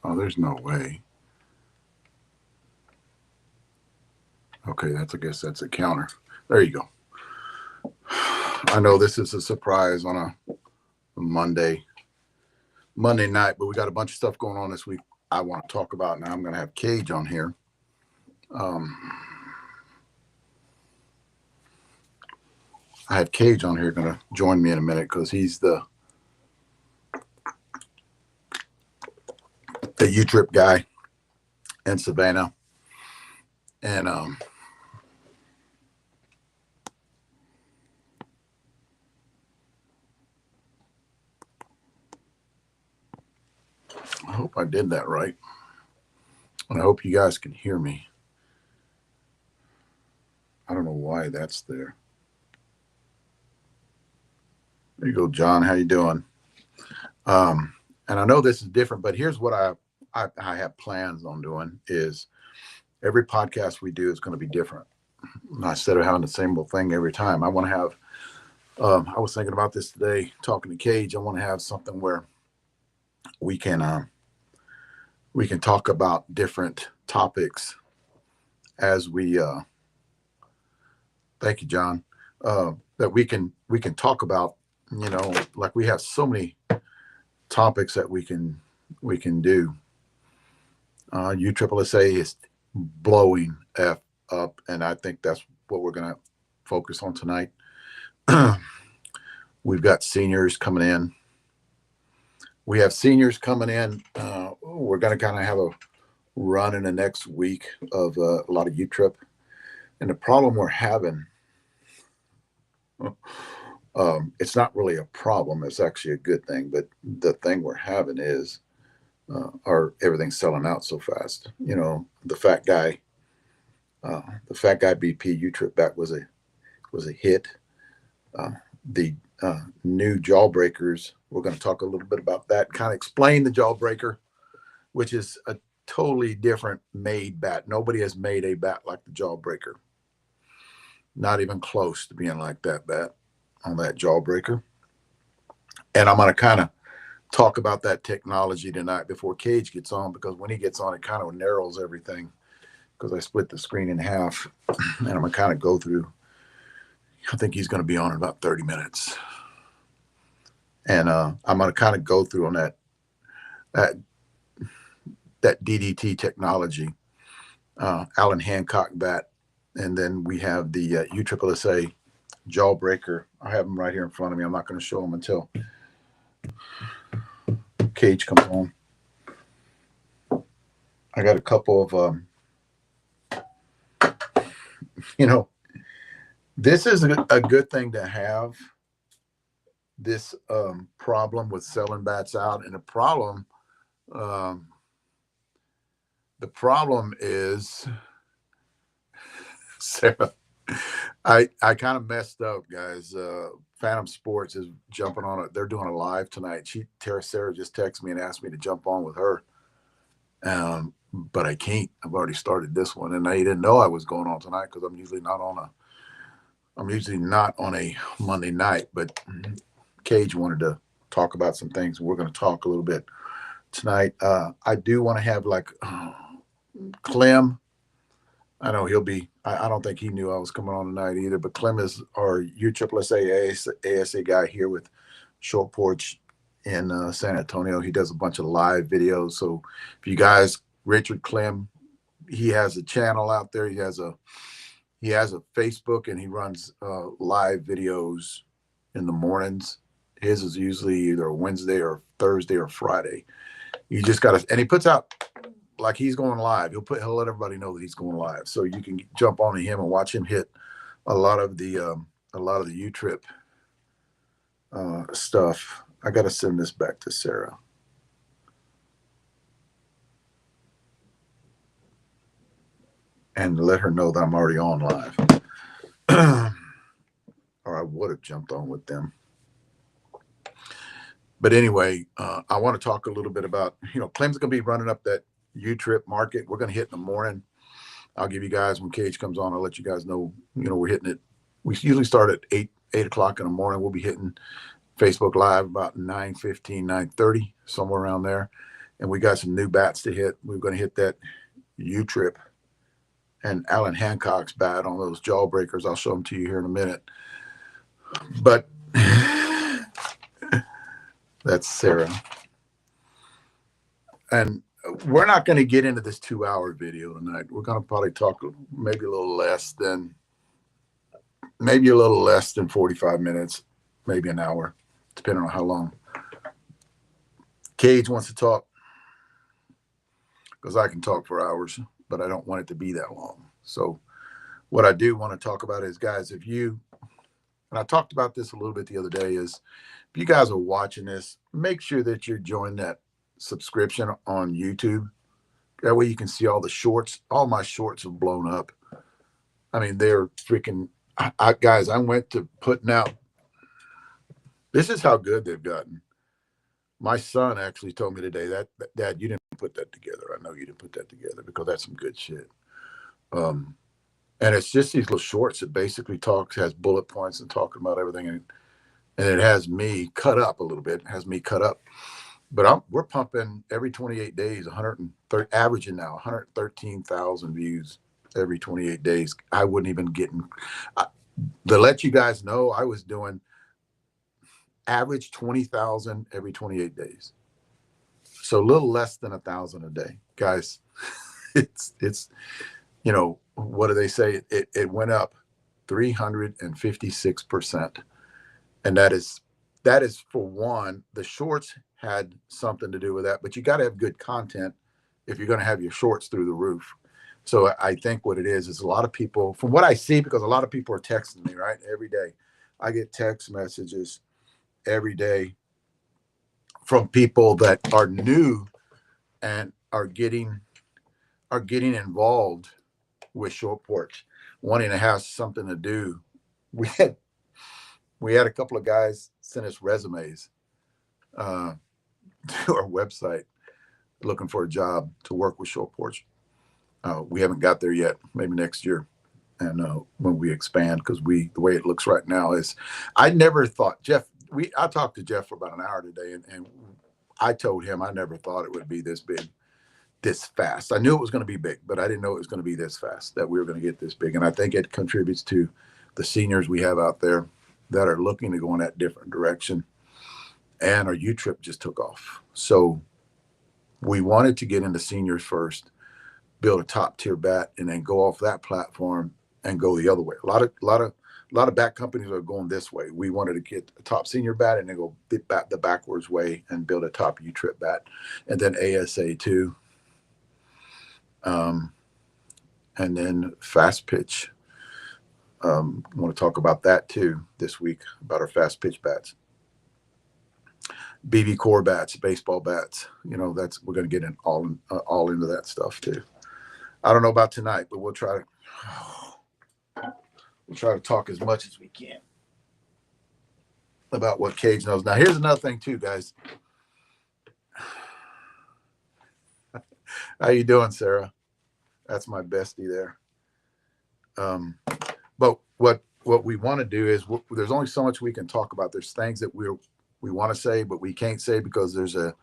Oh, there's no way. Okay, I guess that's a counter. There you go. I know this is a surprise on a Monday night, but we got a bunch of stuff going on this week I want to talk about. Now I'm going to have Cage on here. I have Cage on here going to join me in a minute because he's the U-Trip guy in Savannah. And I hope I did that right. And I hope you guys can hear me. I don't know why that's there. There you go, John. How you doing? And I know this is different, but here's what I have plans on doing is every podcast we do is going to be different. Instead of having the same old thing every time, I want to have, I was thinking about this today, talking to Cage. I want to have something where we can talk about different topics as we, thank you, John, that we can talk about, like we have so many topics that we can do. USSSA is blowing F up, and I think that's what we're going to focus on tonight. We've got seniors coming in. We have seniors coming in. We're going to kind of have a run in the next week of a lot of U-Trip. And the problem we're having, it's not really a problem. It's actually a good thing. But the thing we're having is everything's selling out so fast. The fat guy BP U-Trip back was a hit. The new Jawbreakers, we're going to talk a little bit about that, kind of explain the Jawbreaker, which is a totally different made bat. Nobody has made a bat like the Jawbreaker. Not even close to being like that bat on that Jawbreaker. And I'm going to kind of talk about that technology tonight before Cage gets on, because when he gets on, it kind of narrows everything, because I split the screen in half, and I'm going to kind of go through. I think he's going to be on in about 30 minutes. And I'm going to kind of go through on that DDT technology, Allen Hancock bat, and then we have the USSSA Jawbreaker. I have them right here in front of me. I'm not going to show them until Cage comes on. I got a couple of, this is a good thing to have, this problem with selling bats out. And the problem is, Sarah, I kind of messed up, guys. Phantom Sports is jumping on it. They're doing a live tonight. Sarah just texted me and asked me to jump on with her. But I can't. I've already started this one, and they didn't know I was going on tonight because I'm usually not on a Monday night. But Cage wanted to talk about some things. We're going to talk a little bit tonight. I do want to have Clem. I know he'll be. I don't think he knew I was coming on tonight either. But Clem is our USSSA ASA guy here with Short Porch in San Antonio. He does a bunch of live videos. So if you guys, Richard Clem, he has a channel out there. He has a Facebook, and he runs live videos in the mornings. His is usually either Wednesday or Thursday or Friday. You just got to, and he puts out like he's going live. He'll let everybody know that he's going live, so you can jump on to him and watch him hit a lot of the U-Trip stuff. I got to send this back to Sarah. And let her know that I'm already on live. Or I would have jumped on with them. But anyway, I want to talk a little bit about, Clem's going to be running up that U-Trip market. We're going to hit in the morning. I'll give you guys, when Cage comes on, I'll let you guys know, we're hitting it. We usually start at 8 o'clock in the morning. We'll be hitting Facebook Live about 9:15, 9:30, somewhere around there. and we got some new bats to hit. We're going to hit that U-Trip and Alan Hancock's bat on those Jawbreakers. I'll show them to you here in a minute. But that's Sarah. And we're not going to get into this 2-hour video tonight. We're going to probably talk maybe a little less than 45 minutes, maybe an hour, depending on how long Cage wants to talk, because I can talk for hours, but I don't want it to be that long. So what I do want to talk about is, guys, if you, and I talked about this a little bit the other day, is if you guys are watching this, make sure that you're joining that subscription on YouTube. That way you can see all the shorts. All my shorts have blown up. I mean, they're freaking, guys, I went to putting out, this is how good they've gotten. My son actually told me today that, Dad, you didn't put that together. I know you didn't put that together, because that's some good shit. And it's just these little shorts that basically has bullet points and talking about everything. And it has me cut up a little bit. It has me cut up. But we're pumping every 28 days, averaging now 113,000 views every 28 days. I wouldn't even get to let you guys know, I was doing average 20,000 every 28 days. So a little less than 1,000 a day, guys. It's, you know, what do they say? It went up 356%. And that is for one, the shorts had something to do with that, but you got to have good content if you're going to have your shorts through the roof. So I think what it is a lot of people, from what I see, because a lot of people are texting me, right? Every day. I get text messages every day from people that are new and are getting involved with Short Porch, wanting to have something to do. We had a couple of guys send us resumes to our website looking for a job to work with Short Porch. We haven't got there yet, maybe next year. And when we expand, because the way it looks right now is, I never thought, Jeff, I talked to Jeff for about an hour today, and I told him I never thought it would be this big, this fast. I knew it was going to be big, but I didn't know it was going to be this fast, that we were going to get this big. And I think it contributes to the seniors we have out there that are looking to go in that different direction. And our U-Trip just took off. So we wanted to get into seniors first, build a top tier bat, and then go off that platform and go the other way. A lot of bat companies are going this way. We wanted to get a top senior bat and then go the backwards way and build a top U-Trip bat, and then ASA too. And then fast pitch. I want to talk about that too this week, about our fast pitch bats. BB core bats, baseball bats. You know, we're going to get all into that stuff too. I don't know about tonight, but we'll try to talk as much as we can about what Cage knows. Now, here's another thing too, guys. How you doing, Sarah? That's my bestie there. But what we want to do is, there's only so much we can talk about. There's things that we want to say, but we can't say because there's a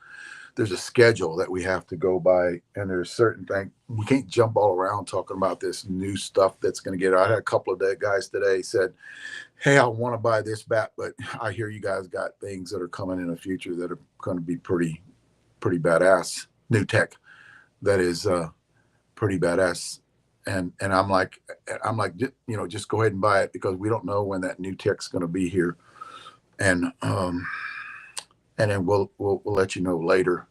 schedule that we have to go by, and there's certain things we can't jump all around talking about this new stuff that's going to get. I had a couple of guys today said, "Hey, I want to buy this bat, but I hear you guys got things that are coming in the future that are going to be pretty badass, new tech that is pretty badass." And I'm like, you know, just go ahead and buy it, because we don't know when that new tech's going to be here, and then we'll let you know later.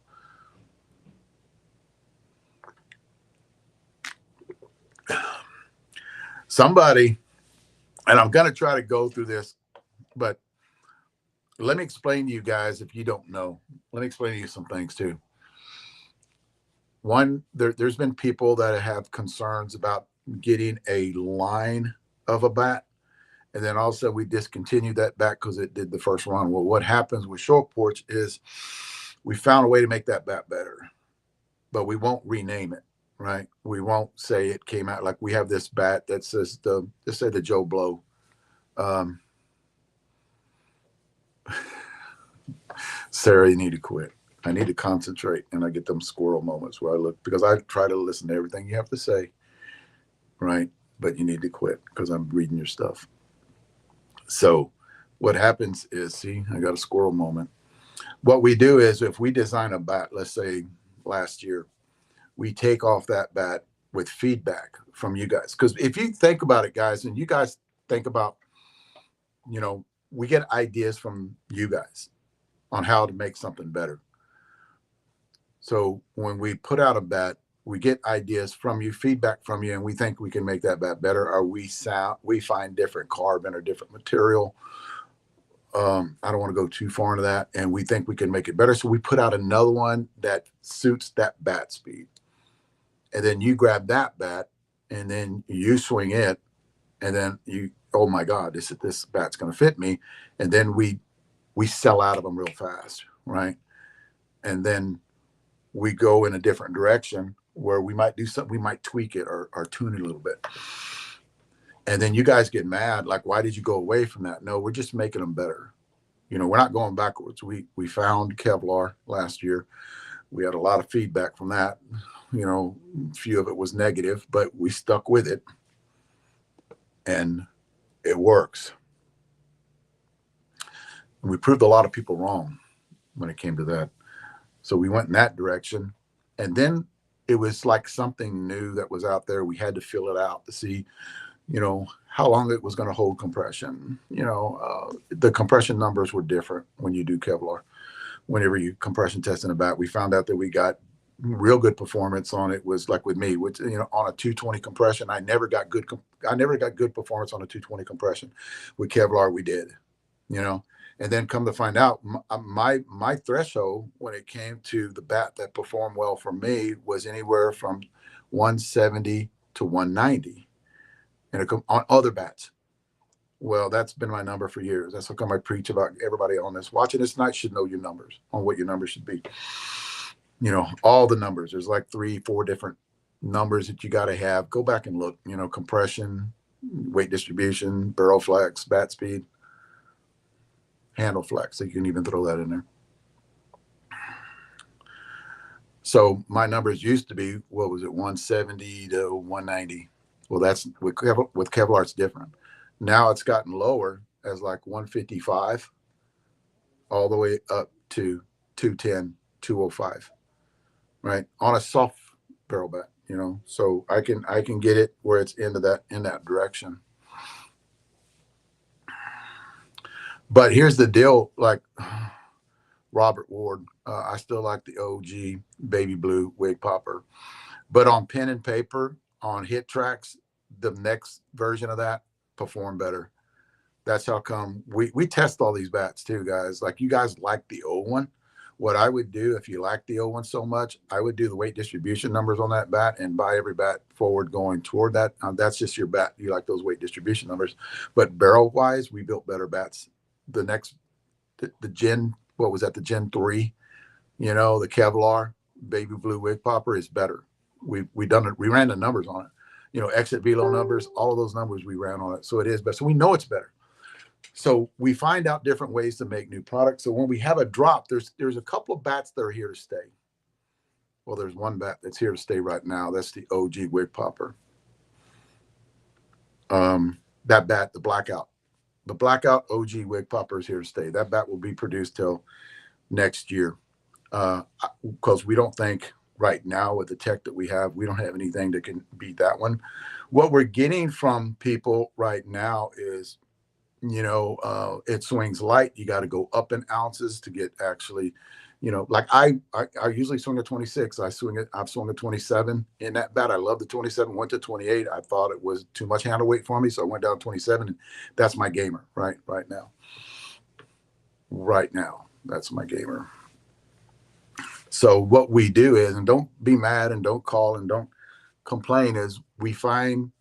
Somebody, and I'm going to try to go through this, but let me explain to you guys, if you don't know, let me explain to you some things too. One, there's been people that have concerns about getting a line of a bat, and then also we discontinued that bat because it did the first run. Well, what happens with Short Porch is we found a way to make that bat better, but we won't rename it, right? We won't say it came out. Like, we have this bat that says let's say the Joe Blow. Sarah, you need to quit. I need to concentrate, and I get them squirrel moments where I look, because I try to listen to everything you have to say, right? But you need to quit because I'm reading your stuff. So what happens is, see, I got a squirrel moment. What we do is if we design a bat, let's say last year, we take off that bat with feedback from you guys. Because if you think about it, guys, and you guys think about, we get ideas from you guys on how to make something better. So when we put out a bat, we get ideas from you, feedback from you, and we think we can make that bat better, or we find different carbon or different material. I don't want to go too far into that, and we think we can make it better. So we put out another one that suits that bat speed. And then you grab that bat and then you swing it, and then oh my God, this bat's going to fit me. And then we sell out of them real fast, right? And then we go in a different direction where we might do something, we might tweak it or tune it a little bit. And then you guys get mad, like, why did you go away from that? No, we're just making them better. We're not going backwards. We found Kevlar last year. We had a lot of feedback from that. A few of it was negative, but we stuck with it, and it works. And we proved a lot of people wrong when it came to that. So we went in that direction, and then it was like something new that was out there. We had to fill it out to see, how long it was going to hold compression. The compression numbers were different when you do Kevlar. Whenever you compression test in a bat, we found out that we got real good performance on it. Was like with me, which, on a 220 compression, I never got good performance on a 220 compression. With Kevlar, we did, and then come to find out, my threshold when it came to the bat that performed well for me was anywhere from 170 to 190. And on other bats. Well, that's been my number for years. That's how come I preach about everybody on this. Watching this tonight should know your numbers, on what your numbers should be. All the numbers. There's like 3-4 different numbers that you got to have. Go back and look, compression, weight distribution, barrel flex, bat speed, handle flex. So you can even throw that in there. So my numbers used to be, 170 to 190. Well, that's with Kevlar, it's different. Now it's gotten lower as like 155 all the way up to 210, 205, right? On a soft barrel bat, so I can get it where it's in that direction. But here's the deal, like Robert Ward, I still like the OG baby blue wig popper, but on pen and paper, on hit tracks, the next version of that perform better. That's how come we test all these bats too, guys. Like, you guys like the old one. What I would do, if you like the old one so much, I would do the weight distribution numbers on that bat and buy every bat forward going toward that. That's just your bat. You like those weight distribution numbers. But barrel wise, we built better bats. The Gen, what was that? The Gen 3, the Kevlar baby blue wig popper is better. We ran the numbers on it. Exit velo numbers, all of those numbers we ran on it. So it is better. So we know it's better. So we find out different ways to make new products. So when we have a drop, there's a couple of bats that are here to stay. Well, there's one bat that's here to stay right now. That's the OG wig popper. That bat, the blackout OG wig popper is here to stay. That bat will be produced till next year. Because we don't think right now, with the tech that we have, we don't have anything that can beat that one. What we're getting from people right now is, it swings light. You got to go up in ounces to get actually, like I usually swing a 26. I've swung a 27 in that bat. I love the 27, went to 28. I thought it was too much handle weight for me. So I went down to 27, and that's my gamer right now. Right now, that's my gamer. So what we do is, and don't be mad and don't call and don't complain, is we find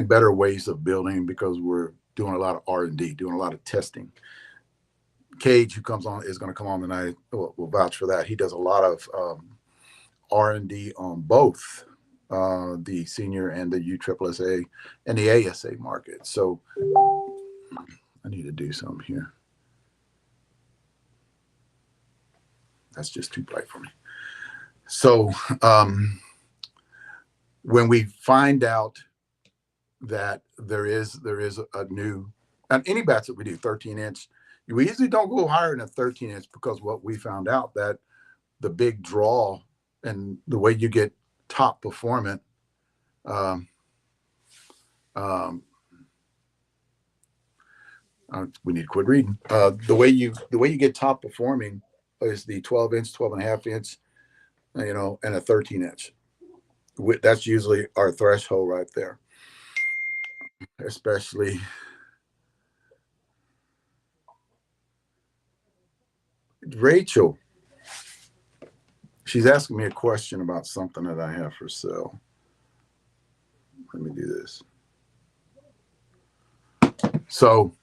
better ways of building because we're doing a lot of R&D, doing a lot of testing. Cage, who is going to come on tonight, will vouch for that. He does a lot of R&D on both the senior and the USSSA and the ASA market. So I need to do something here. That's just too bright for me. So when we find out that there is a new, and any bats that we do 13-inch, we usually don't go higher than a 13-inch, because what we found out that the big draw and the way you get top performant, we need to quit reading. The way you get top performing is the 12-inch, 12.5-inch, and a 13-inch. That's usually our threshold right there. Especially Rachel. She's asking me a question about something that I have for sale. Let me do this. So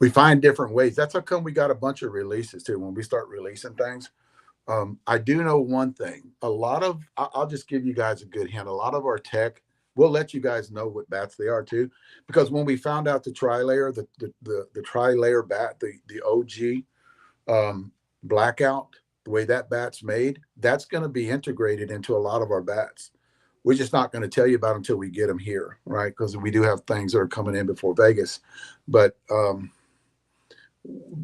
we find different ways. That's how come we got a bunch of releases too. When we start releasing things, I do know one thing. I'll just give you guys a good hint. A lot of our tech, we'll let you guys know what bats they are too, because when we found out the tri-layer, the tri-layer bat, the OG blackout, the way that bat's made, that's going to be integrated into a lot of our bats. We're just not going to tell you about them until we get them here, right? Because we do have things that are coming in before Vegas, but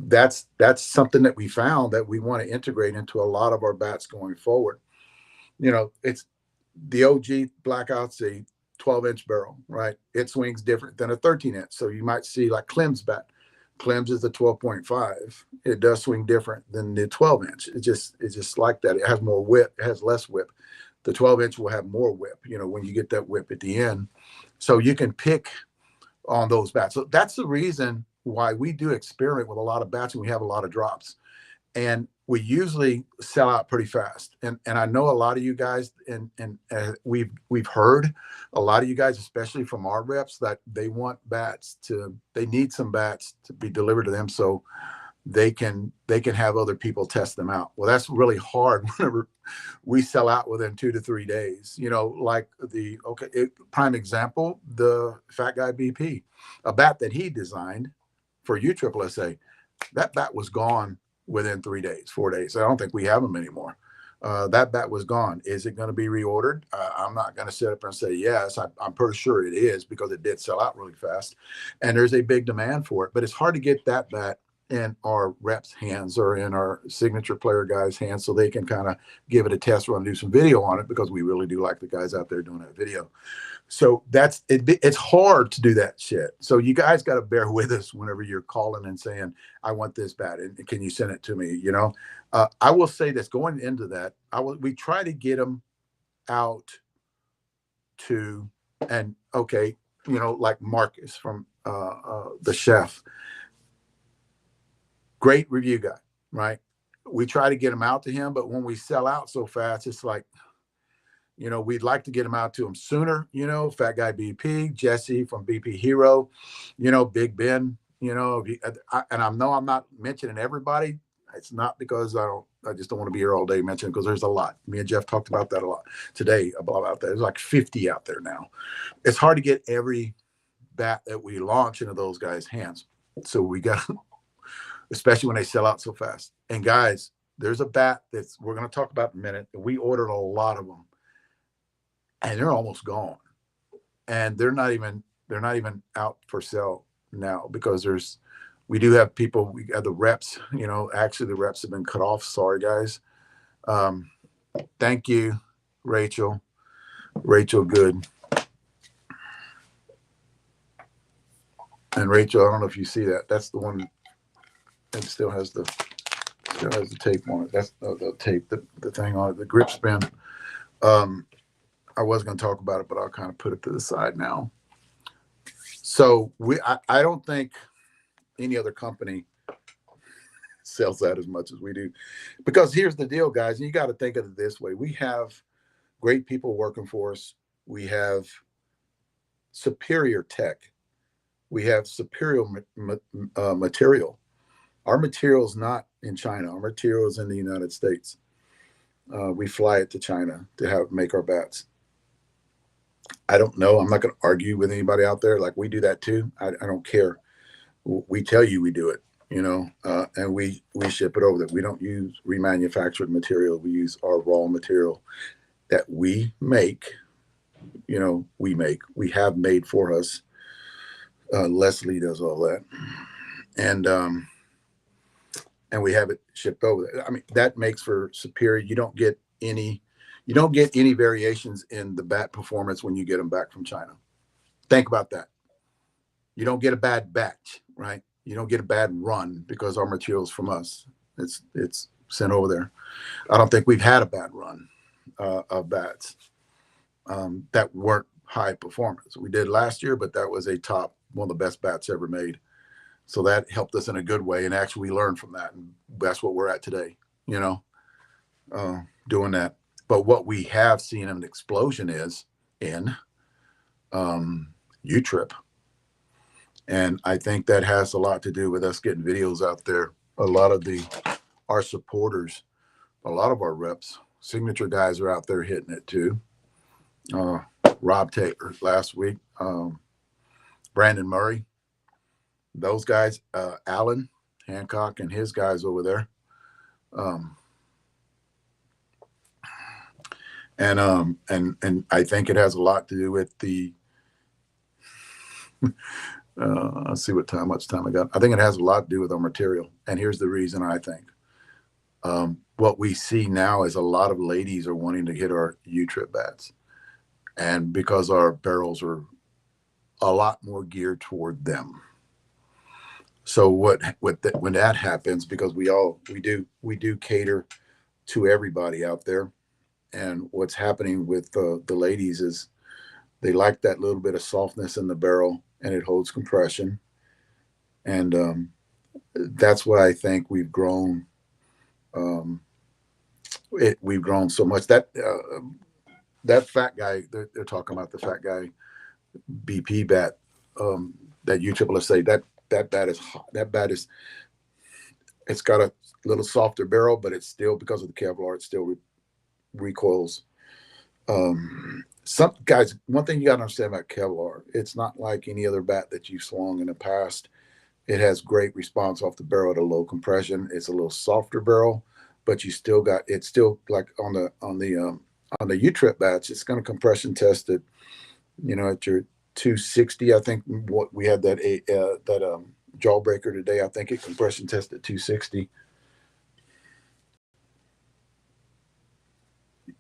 that's something that we found that we want to integrate into a lot of our bats going forward. It's the OG blackout's a 12-inch barrel, right? It swings different than a 13-inch. So you might see like Clem's bat. Clem's is the 12.5. It does swing different than the 12-inch. It's just like that. It has more whip. It has less whip. The 12-inch will have more whip, when you get that whip at the end. So you can pick on those bats. So that's the reason why we do experiment with a lot of bats, and we have a lot of drops. And we usually sell out pretty fast. And I know a lot of you guys, and we've heard a lot of you guys, especially from our reps, that they want they need some bats to be delivered to them so they can have other people test them out. Well, that's really hard whenever we sell out within 2 to 3 days. Like prime example, the Fat Guy BP, a bat that he designed for USSSA, that bat was gone within 3 days, 4 days. I don't think we have them anymore. That bat was gone. Is it going to be reordered? I'm not going to sit up and say yes. I'm pretty sure it is, because it did sell out really fast, and there's a big demand for it. But it's hard to get that bat in our reps' hands or in our signature player guys' hands, so they can kind of give it a test run, do some video on it, because we really do like the guys out there doing that video. So that's it. It's hard to do that shit. So you guys got to bear with us whenever you're calling and saying, I want this bat, and can you send it to me? I will say this, going into that, we try to get them out to, and okay, like Marcus from the chef, great review guy, right? We try to get them out to him, but when we sell out so fast, it's like, we'd like to get them out to him sooner. Fat Guy BP, Jesse from BP Hero, Big Ben, and I know I'm not mentioning everybody. It's not because I just don't want to be here all day mentioning, because there's a lot. Me and Jeff talked about that a lot today, about that. There's like 50 out there now. It's hard to get every bat that we launch into those guys' hands. So we got, especially when they sell out so fast. And guys, there's a bat we're going to talk about in a minute. We ordered a lot of them, and they're almost gone. And they're not even out for sale now, because we do have people, we have the reps, actually the reps have been cut off. Sorry, guys. Thank you, Rachel Good. And Rachel, I don't know if you see that. That's the one that still has the tape on it. That's the tape, the thing on it, the grip spin. I was going to talk about it, but I'll kind of put it to the side now. So I don't think any other company sells that as much as we do, because here's the deal, guys. You got to think of it this way. We have great people working for us. We have superior tech. We have superior material. Our material is not in China. Our material is in the United States. We fly it to China to make our bats. I don't know. I'm not going to argue with anybody out there. Like, we do that too. I don't care. We tell you we do it. and we ship it over there. We don't use remanufactured material. We use our raw material that we make. We have made for us. Leslie does all that, and we have it shipped over there. I mean, that makes for superior. You don't get any variations in the bat performance when you get them back from China. Think about that. You don't get a bad batch, right? You don't get a bad run because our material's from us. It's sent over there. I don't think we've had a bad run of bats that weren't high performance. We did last year, but that was one of the best bats ever made. So that helped us in a good way, and actually we learned from that, and that's what we're at today. Doing that. But what we have seen an explosion is in U-Trip. And I think that has a lot to do with us getting videos out there. A lot of our supporters, a lot of our reps, signature guys are out there hitting it too. Rob Taylor last week, Brandon Murray, those guys, Alan Hancock and his guys over there. And I think it has a lot to do with the let's see how much time I got. I think it has a lot to do with our material. And here's the reason I think. What we see now is a lot of ladies are wanting to hit our U-Trip bats. And because our barrels are a lot more geared toward them. So when that happens, because we do cater to everybody out there. And what's happening with the ladies is they like that little bit of softness in the barrel, and it holds compression. And that's why I think we've grown. We've grown so much that fat guy, they're talking about the fat guy BP bat, that USSSA, that bat is hot. That bat is, it's got a little softer barrel, but it's still, because of the Kevlar, it still recoils. Some guys, one thing you got to understand about Kevlar, it's not like any other bat that you've swung in the past. It has great response off the barrel at a low compression. It's a little softer barrel, but it's still like on the U-Trip bats, it's going to compression test it, at your 260. I think what we had that Jawbreaker today, I think it compression tested 260.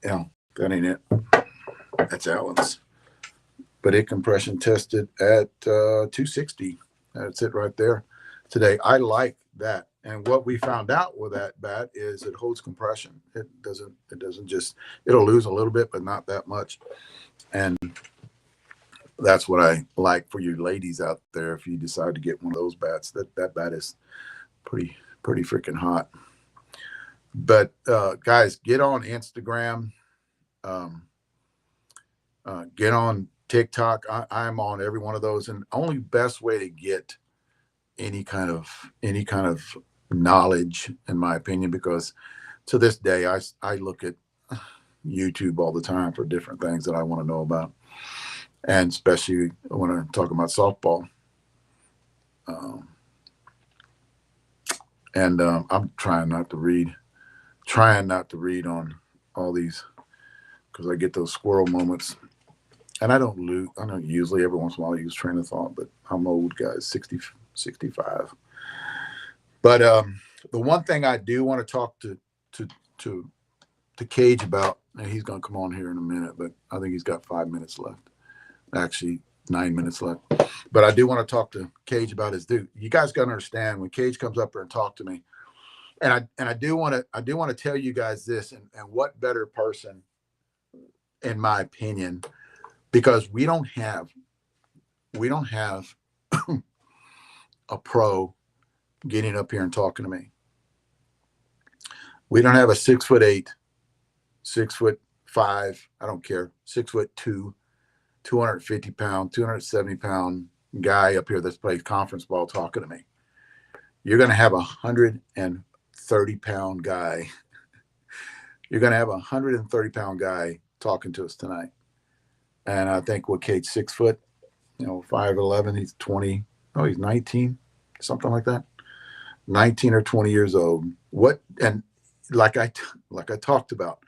Yeah, that ain't it. That's Allen's. But it compression tested at 260. That's it right there today. I like that. And what we found out with that bat is it holds compression. It doesn't just, it'll lose a little bit, but not that much. And that's what I like for you ladies out there. If you decide to get one of those bats, that bat is pretty freaking hot. But guys, get on Instagram, get on TikTok. I'm on every one of those, and only best way to get any kind of knowledge, in my opinion, because to this day I look at YouTube all the time for different things that I want to know about, and especially when I'm talking about softball. I'm trying not to read on all these, because I get those squirrel moments. And I don't usually, every once in a while, use train of thought, but I'm old, guys, 60, 65. But the one thing I do want to talk to Cage about, and he's going to come on here in a minute, but I think he's got 5 minutes left. Actually, 9 minutes left. But I do want to talk to Cage about his dude. You guys got to understand, when Cage comes up here and talk to me, and I do want to tell you guys this, and what better person, in my opinion, because we don't have a pro getting up here and talking to me. We don't have a 6'8", 6'5", I don't care, 6'2", 250 pound, 270 pound guy up here that's played conference ball talking to me. You're going to have 130 pound guy. You're going to have 130 pound guy talking to us tonight. And I think what Kate's 6 foot, 5'11", he's 20. Oh, he's 19, something like that. 19 or 20 years old. What, and like I talked about,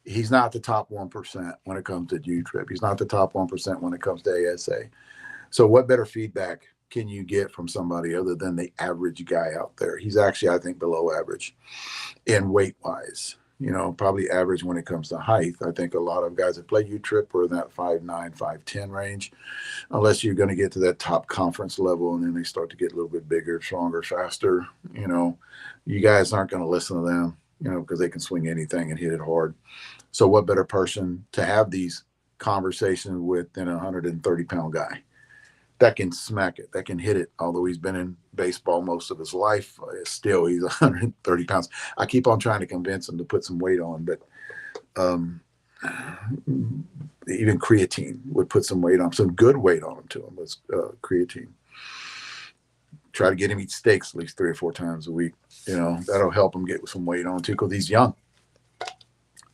he's not the top 1% when it comes to U-Trip. He's not the top 1% when it comes to ASA. So what better feedback can you get from somebody other than the average guy out there? He's actually, I think, below average in weight wise. Probably average when it comes to height. I think a lot of guys that play U-Trip are in that 5'9", 5'10" range, unless you're going to get to that top conference level, and then they start to get a little bit bigger, stronger, faster. You guys aren't going to listen to them, because they can swing anything and hit it hard. So what better person to have these conversations with than a 130-pound guy that can smack it, that can hit it? Although he's been in baseball most of his life, still he's 130 pounds. I keep on trying to convince him to put some weight on, but even creatine would put some weight on, some good weight on him to him was creatine. Try to get him eat steaks at least 3 or 4 times a week. That'll help him get some weight on too, because he's young.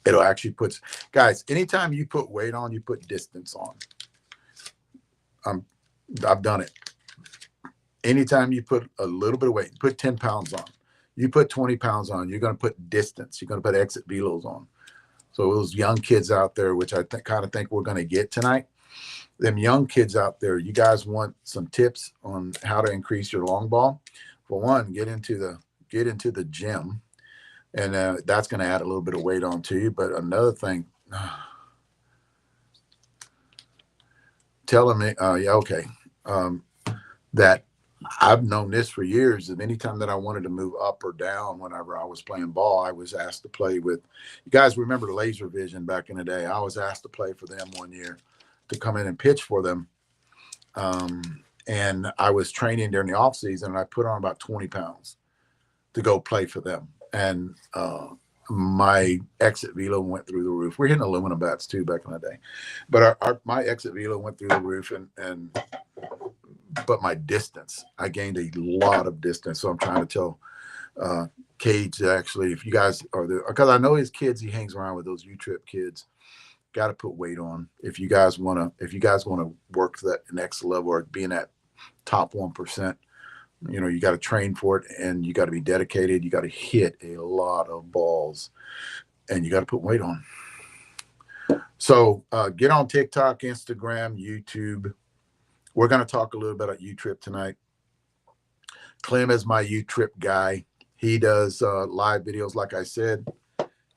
It'll actually put, guys, anytime you put weight on, you put distance on. I've done it. Anytime you put a little bit of weight, put 10 pounds on, you put 20 pounds on, you're going to put distance. You're going to put exit velos on. So those young kids out there, which I kind of think we're going to get tonight, them young kids out there, you guys want some tips on how to increase your long ball? For one, get into the gym, and that's going to add a little bit of weight on to you. But another thing, tell them, yeah, okay, that I've known this for years. And anytime that I wanted to move up or down, whenever I was playing ball, I was asked to play with, you guys remember Laser Vision back in the day? I was asked to play for them one year, to come in and pitch for them. And I was training during the off season, and I put on about 20 pounds to go play for them. And my exit velo went through the roof. We're hitting aluminum bats too back in the day, but my exit velo went through the roof, but my distance, I gained a lot of distance. So I'm trying to tell Cage, actually, if you guys are there, because I know his kids, he hangs around with those U-Trip kids. Got to put weight on if you guys want to work to that next level or be in that top 1%. You got to train for it, and you got to be dedicated. You got to hit a lot of balls, and you got to put weight on. So get on TikTok, Instagram, YouTube. We're going to talk a little bit about U-Trip tonight. Clem is my U-Trip guy. He does live videos, like I said.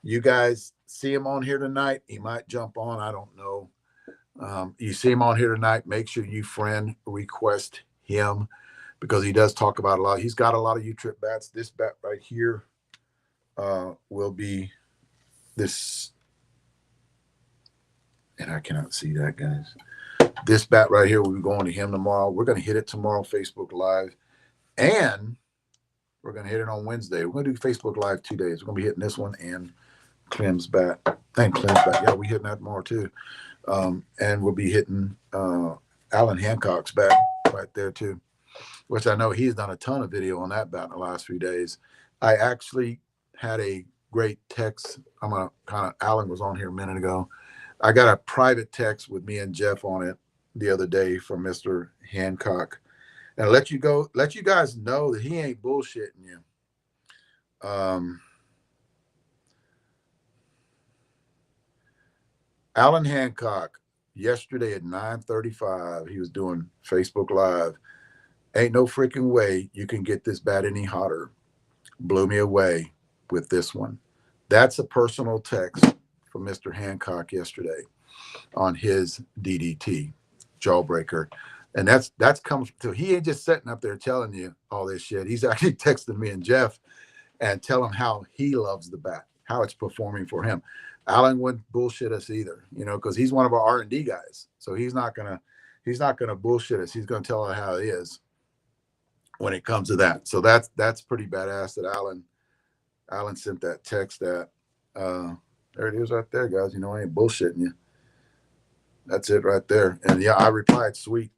You guys see him on here tonight. He might jump on. I don't know. You see him on here tonight. Make sure you friend request him, because he does talk about a lot. He's got a lot of U-Trip bats. This bat right here will be this. And I cannot see that, guys. This bat right here will be going to him tomorrow. We're going to hit it tomorrow, Facebook Live. And we're going to hit it on Wednesday. We're going to do Facebook Live 2 days. We're going to be hitting this one and Clem's bat. And Clem's bat. Yeah, we're hitting that tomorrow too. And we'll be hitting Alan Hancock's bat right there too, which I know he's done a ton of video on that bat in the last few days. I actually had a great text. Alan was on here a minute ago. I got a private text with me and Jeff on it the other day from Mr. Hancock. And let you guys know that he ain't bullshitting you. Alan Hancock, yesterday at 9:35, he was doing Facebook Live. Ain't no freaking way you can get this bat any hotter. Blew me away with this one. That's a personal text from Mr. Hancock yesterday on his DDT, Jawbreaker. And that's comes to, he ain't just sitting up there telling you all this shit. He's actually texting me and Jeff and telling him how he loves the bat, how it's performing for him. Alan wouldn't bullshit us either, because he's one of our R&D guys. So he's not gonna bullshit us. He's gonna tell us how it is when it comes to that. So that's pretty badass that Alan sent that text that there it is right there, guys. I ain't bullshitting you. That's it right there. And yeah, I replied, sweet.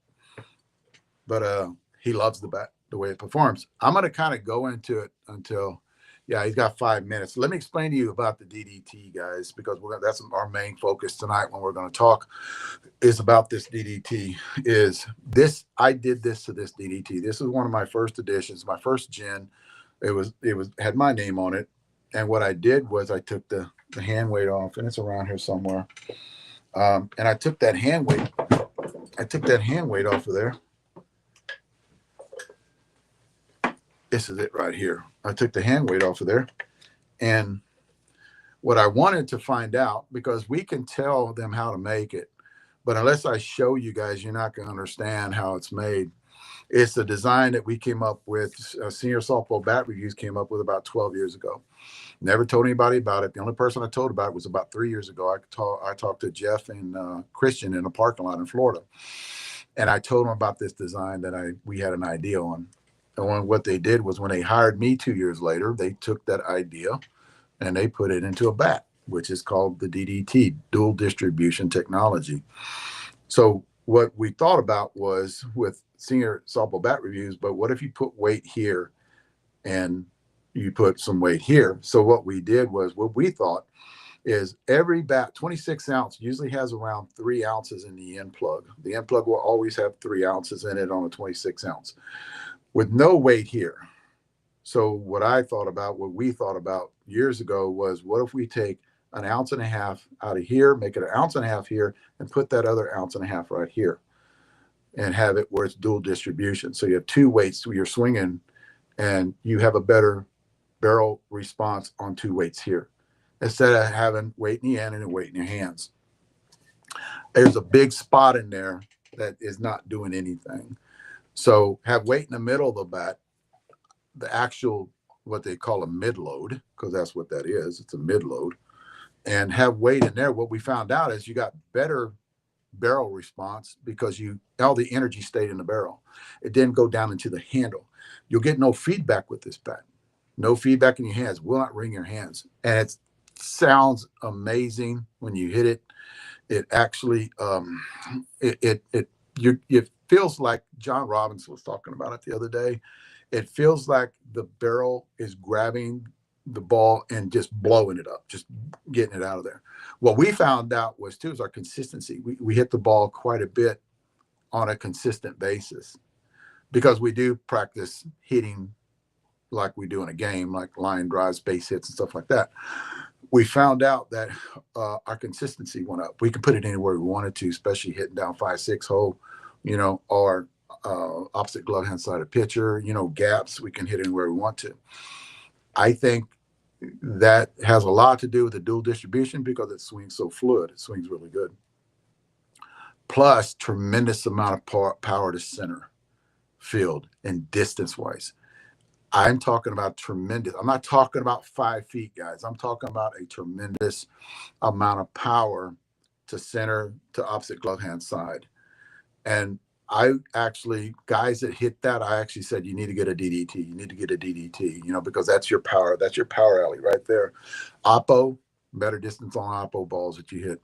But he loves the bat, the way it performs. I'm going to kind of go into it until Yeah, he's got 5 minutes. Let me explain to you about the DDT, guys, because that's our main focus tonight when we're going to talk is about this DDT. Is this, I did this to this DDT. This is one of my first editions, my first gin. It was had my name on it. And what I did was I took the hand weight off, and it's around here somewhere. And I took that hand weight. I took that hand weight off of there. This is it right here. I took the hand weight off of there. And what I wanted to find out, because we can tell them how to make it, but unless I show you guys, you're not going to understand how it's made. It's a design that we came up with. Senior Softball Bat Reviews came up with about 12 years ago. Never told anybody about it. The only person I told about it was about 3 years ago. I talked to Jeff and Christian in a parking lot in Florida, and I told them about this design that we had an idea on. And what they did was when they hired me 2 years later, they took that idea and they put it into a bat, which is called the DDT, dual distribution technology. So what we thought about was with Senior Softball Bat Reviews, but what if you put weight here and you put some weight here? So what we did was, what we thought is every bat, 26 ounce, usually has around 3 ounces in the end plug. The end plug will always have 3 ounces in it on a 26 ounce with no weight here. So what we thought about years ago was, what if we take an ounce and a half out of here, make it an ounce and a half here, and put that other ounce and a half right here and have it where it's dual distribution. So you have 2 weights you're swinging and you have a better barrel response on 2 weights here instead of having weight in the end and a weight in your hands. There's a big spot in there that is not doing anything. So have weight in the middle of the bat, the actual, what they call a mid load, because that's what that is. It's a mid load, and have weight in there. What we found out is you got better barrel response because all the energy stayed in the barrel. It didn't go down into the handle. You'll get no feedback with this bat. No feedback in your hands. Will not ring your hands. And it sounds amazing when you hit it. It actually, it feels like John Robbins was talking about it the other day. It feels like the barrel is grabbing the ball and just blowing it up, just getting it out of there. What we found out was too is our consistency. We hit the ball quite a bit on a consistent basis because we do practice hitting like we do in a game, like line drives, base hits, and stuff like that. We found out that our consistency went up. We could put it anywhere we wanted to, especially hitting down 5-6 hole, or opposite glove hand side of pitcher, gaps. We can hit anywhere we want to. I think that has a lot to do with the dual distribution because it swings so fluid. It swings really good. Plus, tremendous amount of power to center field and distance-wise. I'm talking about tremendous. I'm not talking about 5 feet, guys. I'm talking about a tremendous amount of power to center to opposite glove hand side. And guys that hit that, I actually said, you need to get a DDT. You need to get a DDT, because that's your power. That's your power alley right there. Oppo, better distance on Oppo balls that you hit.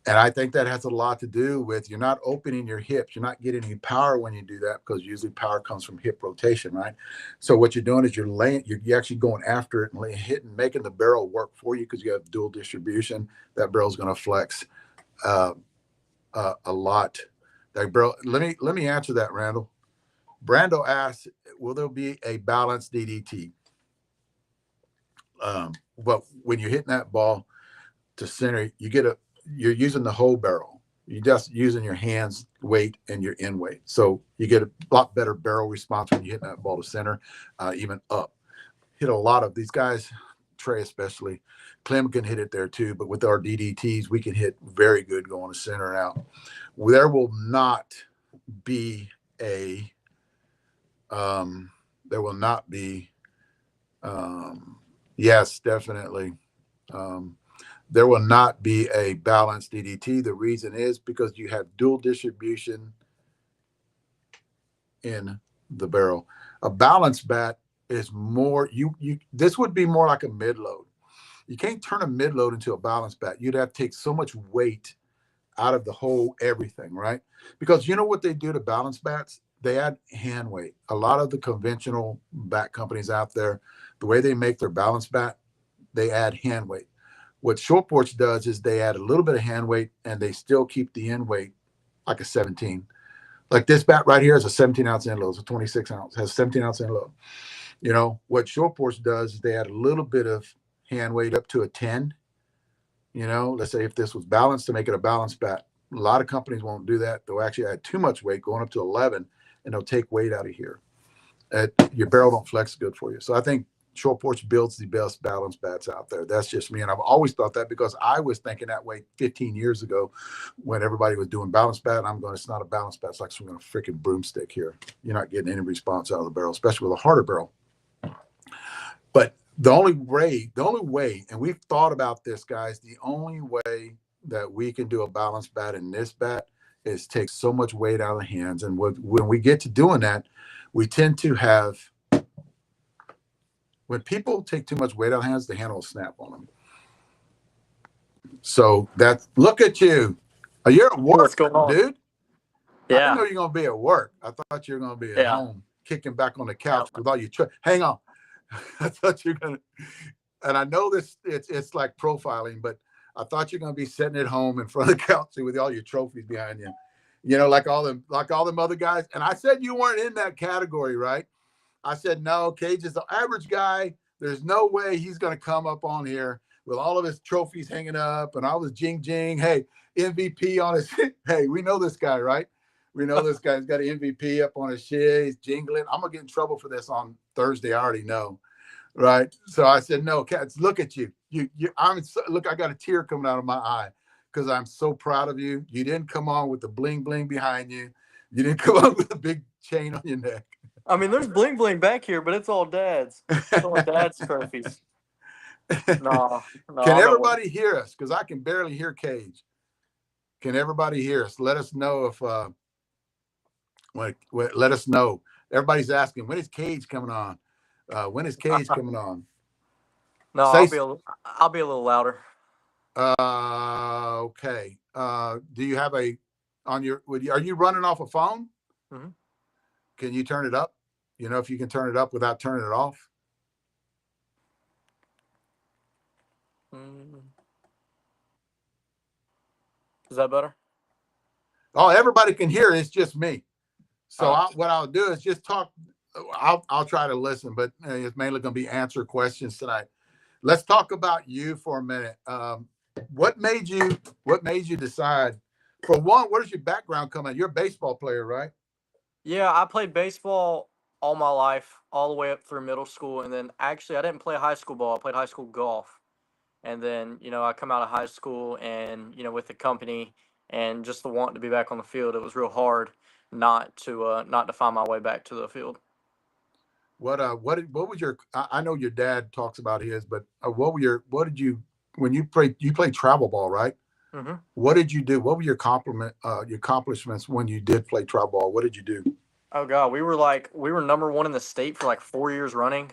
And I think that has a lot to do with you're not opening your hips. You're not getting any power when you do that because usually power comes from hip rotation, right? So what you're doing is you're actually going after it and hitting, making the barrel work for you because you have dual distribution. That barrel's going to flex a lot. That barrel. Let me answer that, Randall. Brando asked, will there be a balanced DDT? But when you're hitting that ball to center, you're using the whole barrel. You're just using your hands weight and your end weight. So you get a lot better barrel response when you hit that ball to center, even up. Hit a lot of these guys, Trey especially. Clem can hit it there too, but with our DDTs, we can hit very good going to center and out. There will not be yes, definitely. There will not be a balanced DDT. The reason is because you have dual distribution in the barrel. A balanced bat is more, this would be more like a mid-load. You can't turn a mid-load into a balanced bat. You'd have to take so much weight out of the whole everything, right? Because you know what they do to balance bats? They add hand weight. A lot of the conventional bat companies out there, the way they make their balance bat, they add hand weight. What short porch does is they add a little bit of hand weight and they still keep the end weight like a 17. Like this bat right here is a 17-ounce end load. It's a 26-ounce, has 17-ounce end load. What short porch does is they add a little bit of hand weight up to a 10. Let's say if this was balanced, to make it a balanced bat. A lot of companies won't do that. They'll actually add too much weight, going up to 11, and they'll take weight out of here. Your barrel don't flex good for you. So I think short porch builds the best balanced bats out there. That's just me. And I've always thought that because I was thinking that way 15 years ago when everybody was doing balanced bat. I'm going, it's not a balanced bat. It's like swinging a freaking broomstick here. You're not getting any response out of the barrel, especially with a harder barrel. But the only way, and we've thought about this, guys, the only way that we can do a balanced bat in this bat is take so much weight out of the hands. And when we get to doing that, we tend to have, when people take too much weight out of hands, the hand will snap on them. So look at you. You're at work, What's going on, dude? Yeah. I didn't know you're going to be at work. I thought you were going to be at home, kicking back on the couch with all your hang on. I thought you're going to, and I know this, it's like profiling, but I thought you're going to be sitting at home in front of the couch with all your trophies behind you, like all them other guys. And I said you weren't in that category, right? I said, no, Cage is the average guy. There's no way he's going to come up on here with all of his trophies hanging up and all his jing. Hey, MVP on his, hey, we know this guy, right? We know this guy's got an MVP up on his shit. He's jingling. I'm going to get in trouble for this on Thursday. I already know. Right. So I said, no, Cats, look at you. Look, I got a tear coming out of my eye because I'm so proud of you. You didn't come on with the bling bling behind you. You didn't come on with a big chain on your neck. I mean, there's bling bling back here, but it's all Dad's. It's all Dad's trophies. No. Can everybody hear us? Because I can barely hear Cage. Can everybody hear us? Let us know if let us know. Everybody's asking, when is Cage coming on? When is Cage coming on? No, I'll be a little louder. Okay. Do you have are you running off a phone? Mm-hmm. Can you turn it up? If you can turn it up without turning it off. Is that better? Oh, everybody can hear. It's just me. So what I'll do is just talk. I'll try to listen, but it's mainly going to be answer questions tonight. Let's talk about you for a minute. What made you decide? For one, where does your background come in? You're a baseball player, right? Yeah, I played baseball all my life, all the way up through middle school, and then actually I didn't play high school ball. I played high school golf, and then I come out of high school and with the company and just the want to be back on the field, it was real hard not to find my way back to the field. What was your? I know your dad talks about his, but when you played travel ball, right? Mm-hmm. What did you do? What were your accomplishments when you did play travel ball? What did you do? Oh God, we were number one in the state for like 4 years running.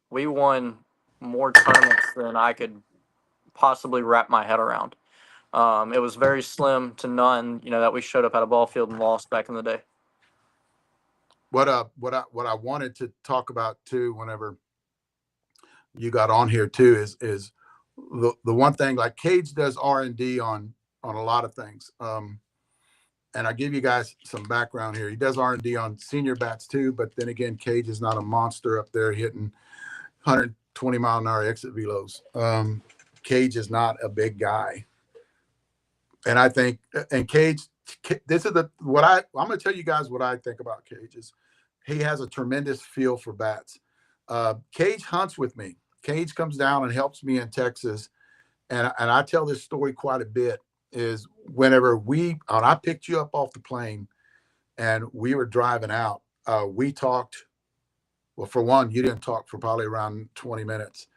We won more tournaments than I could possibly wrap my head around. It was very slim to none, that we showed up at a ball field and lost back in the day. What I wanted to talk about too, whenever you got on here too, is the one thing, like Cage does R&D on a lot of things. And I give you guys some background here. He does R&D on senior bats too, but then again, Cage is not a monster up there hitting 120 mile an hour exit velos. Cage is not a big guy. And I think, and Cage, this is I'm going to tell you guys what I think about Cage is he has a tremendous feel for bats. Cage hunts with me. Cage comes down and helps me in Texas. And I tell this story quite a bit, is whenever I picked you up off the plane and we were driving out, we talked. Well, for one, you didn't talk for probably around 20 minutes.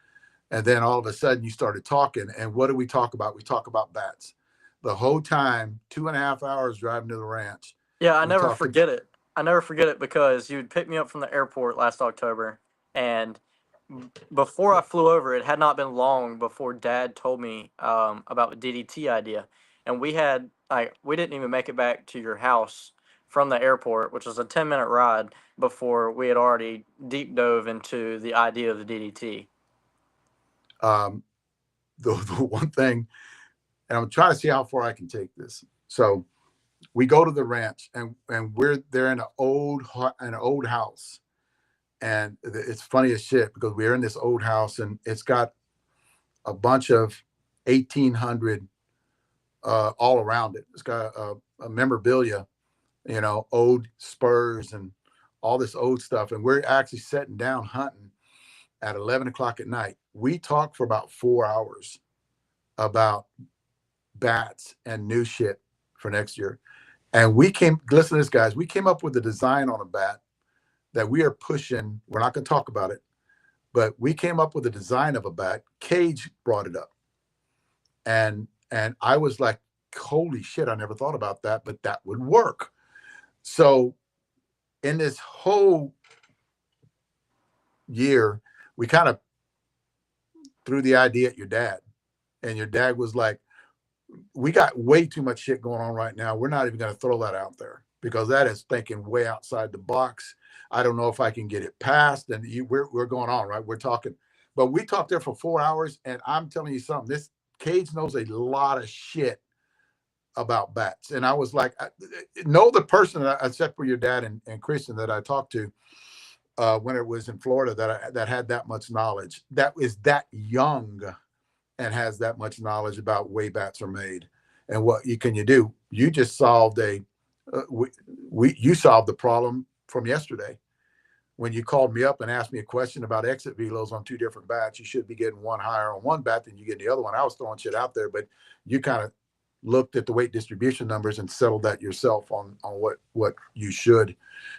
And then all of a sudden you started talking. And what do we talk about? We talk about bats. The whole time, 2.5 hours driving to the ranch. Yeah, I never forget it. I never forget it because you would pick me up from the airport last October. And before I flew over, it had not been long before Dad told me about the DDT idea. And we didn't even make it back to your house from the airport, which was a 10-minute ride before we had already deep dove into the idea of the DDT. Um, the one thing, and I'm trying to see how far I can take this. So we go to the ranch, and we're there in an old house, and it's funny as shit because we're in this old house, and it's got a bunch of 1800 all around it. It's got a memorabilia, old spurs and all this old stuff. And we're actually sitting down hunting at 11 o'clock at night. We talked for about 4 hours about bats and new shit for next year. And listen to this, guys, we came up with a design on a bat that we are pushing. We're not going to talk about it, but we came up with a design of a bat. Cage brought it up. And I was like, holy shit, I never thought about that, but that would work. So in this whole year, we kind of threw the idea at your dad. And your dad was like, we got way too much shit going on right now. We're not even going to throw that out there because that is thinking way outside the box. I don't know if I can get it passed. And we're going on, right? We're talking. But we talked there for 4 hours. And I'm telling you something, this Cage knows a lot of shit about bats. And I was like, know the person that, except for your dad and Christian, that I talked to when it was in Florida, that had that much knowledge, that is that young and has that much knowledge about way bats are made and what you do. You just solved you solved the problem from yesterday when you called me up and asked me a question about exit velos on two different bats. You should be getting one higher on one bat than you get the other one. I was throwing shit out there, but you kind of looked at the weight distribution numbers and settled that yourself on what you should.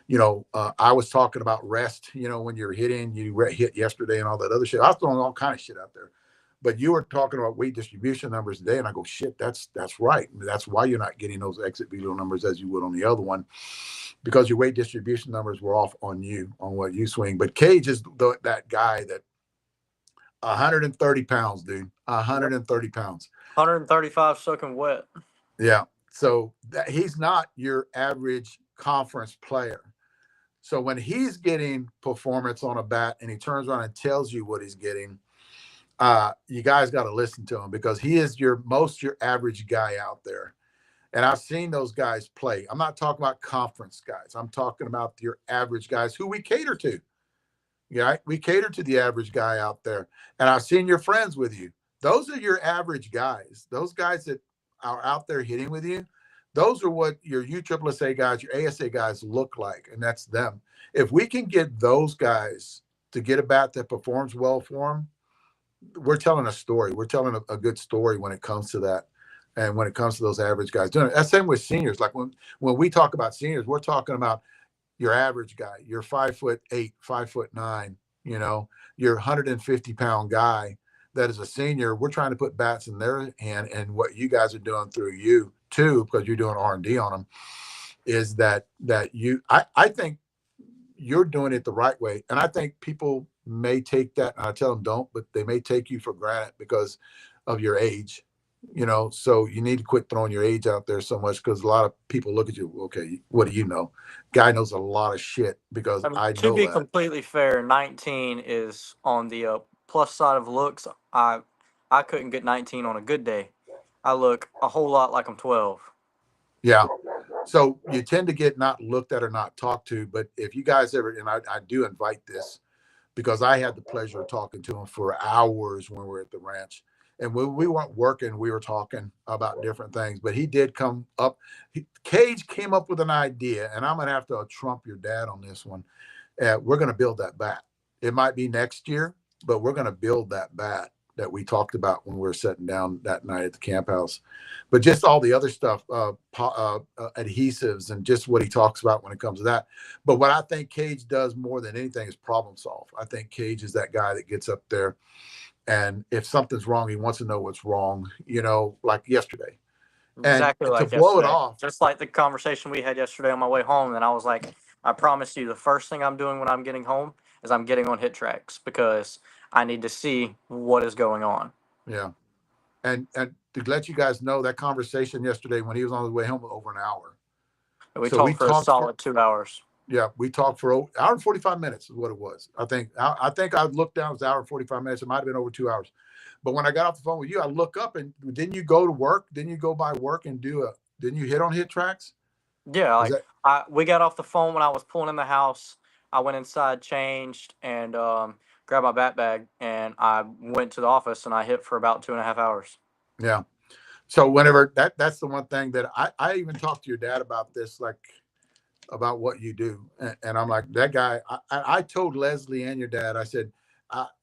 I was talking about rest, when you're hitting, hit yesterday and all that other shit. I was throwing all kind of shit out there. But you were talking about weight distribution numbers today, and I go, shit, that's right. That's why you're not getting those exit velo numbers as you would on the other one, because your weight distribution numbers were off on what you swing. But Cage is that guy that 130 pounds, dude, 130 pounds. 135 soaking wet. Yeah. So he's not your average conference player. So when he's getting performance on a bat and he turns around and tells you what he's getting, you guys got to listen to him because he is your average guy out there. And I've seen those guys play. I'm not talking about conference guys. I'm talking about your average guys who we cater to. Yeah, we cater to the average guy out there. And I've seen your friends with you. Those are your average guys. Those guys that are out there hitting with you, those are what your USSSA guys, your ASA guys look like. And that's them. If we can get those guys to get a bat that performs well for them, we're telling a story. We're telling a good story when it comes to that. And when it comes to those average guys doing it. That's same with seniors. Like when we talk about seniors, we're talking about your average guy, your 5'8", 5'9", your 150-pound guy that is a senior. We're trying to put bats in their hand, and what you guys are doing through you too, because you're doing R&D on them, is that I think you're doing it the right way. And I think people may take that, and I tell them don't, but they may take you for granted because of your age. So you need to quit throwing your age out there so much, because a lot of people look at you, okay, what do you know? Guy knows a lot of shit, because I To know be that. completely fair, 19 is on the plus side of looks. I couldn't get 19 on a good day. I look a whole lot like I'm 12. Yeah. So you tend to get not looked at or not talked to. But if you guys ever, and I do invite this, because I had the pleasure of talking to him for hours when we were at the ranch. And when we weren't working, we were talking about different things. But he did come up. Cage came up with an idea, and I'm going to have to trump your dad on this one. We're going to build that bat. It might be next year, but we're going to build that bat that we talked about when we were sitting down that night at the camp house. But just all the other stuff, adhesives, and just what he talks about when it comes to that. But what I think Cage does more than anything is problem solve. I think Cage is that guy that gets up there, and if something's wrong, he wants to know what's wrong, like yesterday. And Exactly to like blow it yesterday. off, Just like the conversation we had yesterday on my way home. And I was like, I promise you, the first thing I'm doing when I'm getting home is I'm getting on hit tracks because I need to see what is going on. yeah. And to let you guys know, that conversation yesterday when he was on his way home was over an hour. We So we talked for a talked for solid 2 hours. yeah, we talked for hour and 45 minutes is what it was. I think I looked down, it was an hour and 45 minutes. It might have been over 2 hours. But when I got off the phone with you, I look up and didn't you go to work? Didn't you go by work and didn't you hit on hit tracks? Yeah, Is like that we got off the phone when I was pulling in the house. I went inside, changed, and grabbed my bat bag, and I went to the office and I hit for about 2.5 hours. yeah. So whenever that's the one thing that I even talked to your dad about this, like about what you do. And I'm like, that guy, I told Leslie and your dad, I said,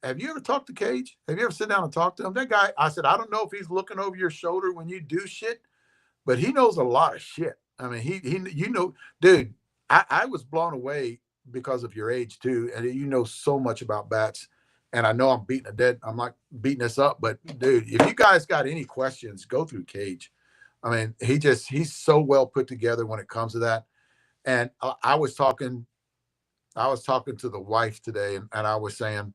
have you ever talked to Cage? Have you ever sit down and talked to him? That guy, I said, I don't know if he's looking over your shoulder when you do shit, but he knows a lot of shit. I mean, you know, dude, I was blown away because of your age too. And you know so much about bats. And I know I'm like beating this up, but dude, if you guys got any questions, go through Cage. I mean, he's so well put together when it comes to that. And I was talking to the wife today, and I was saying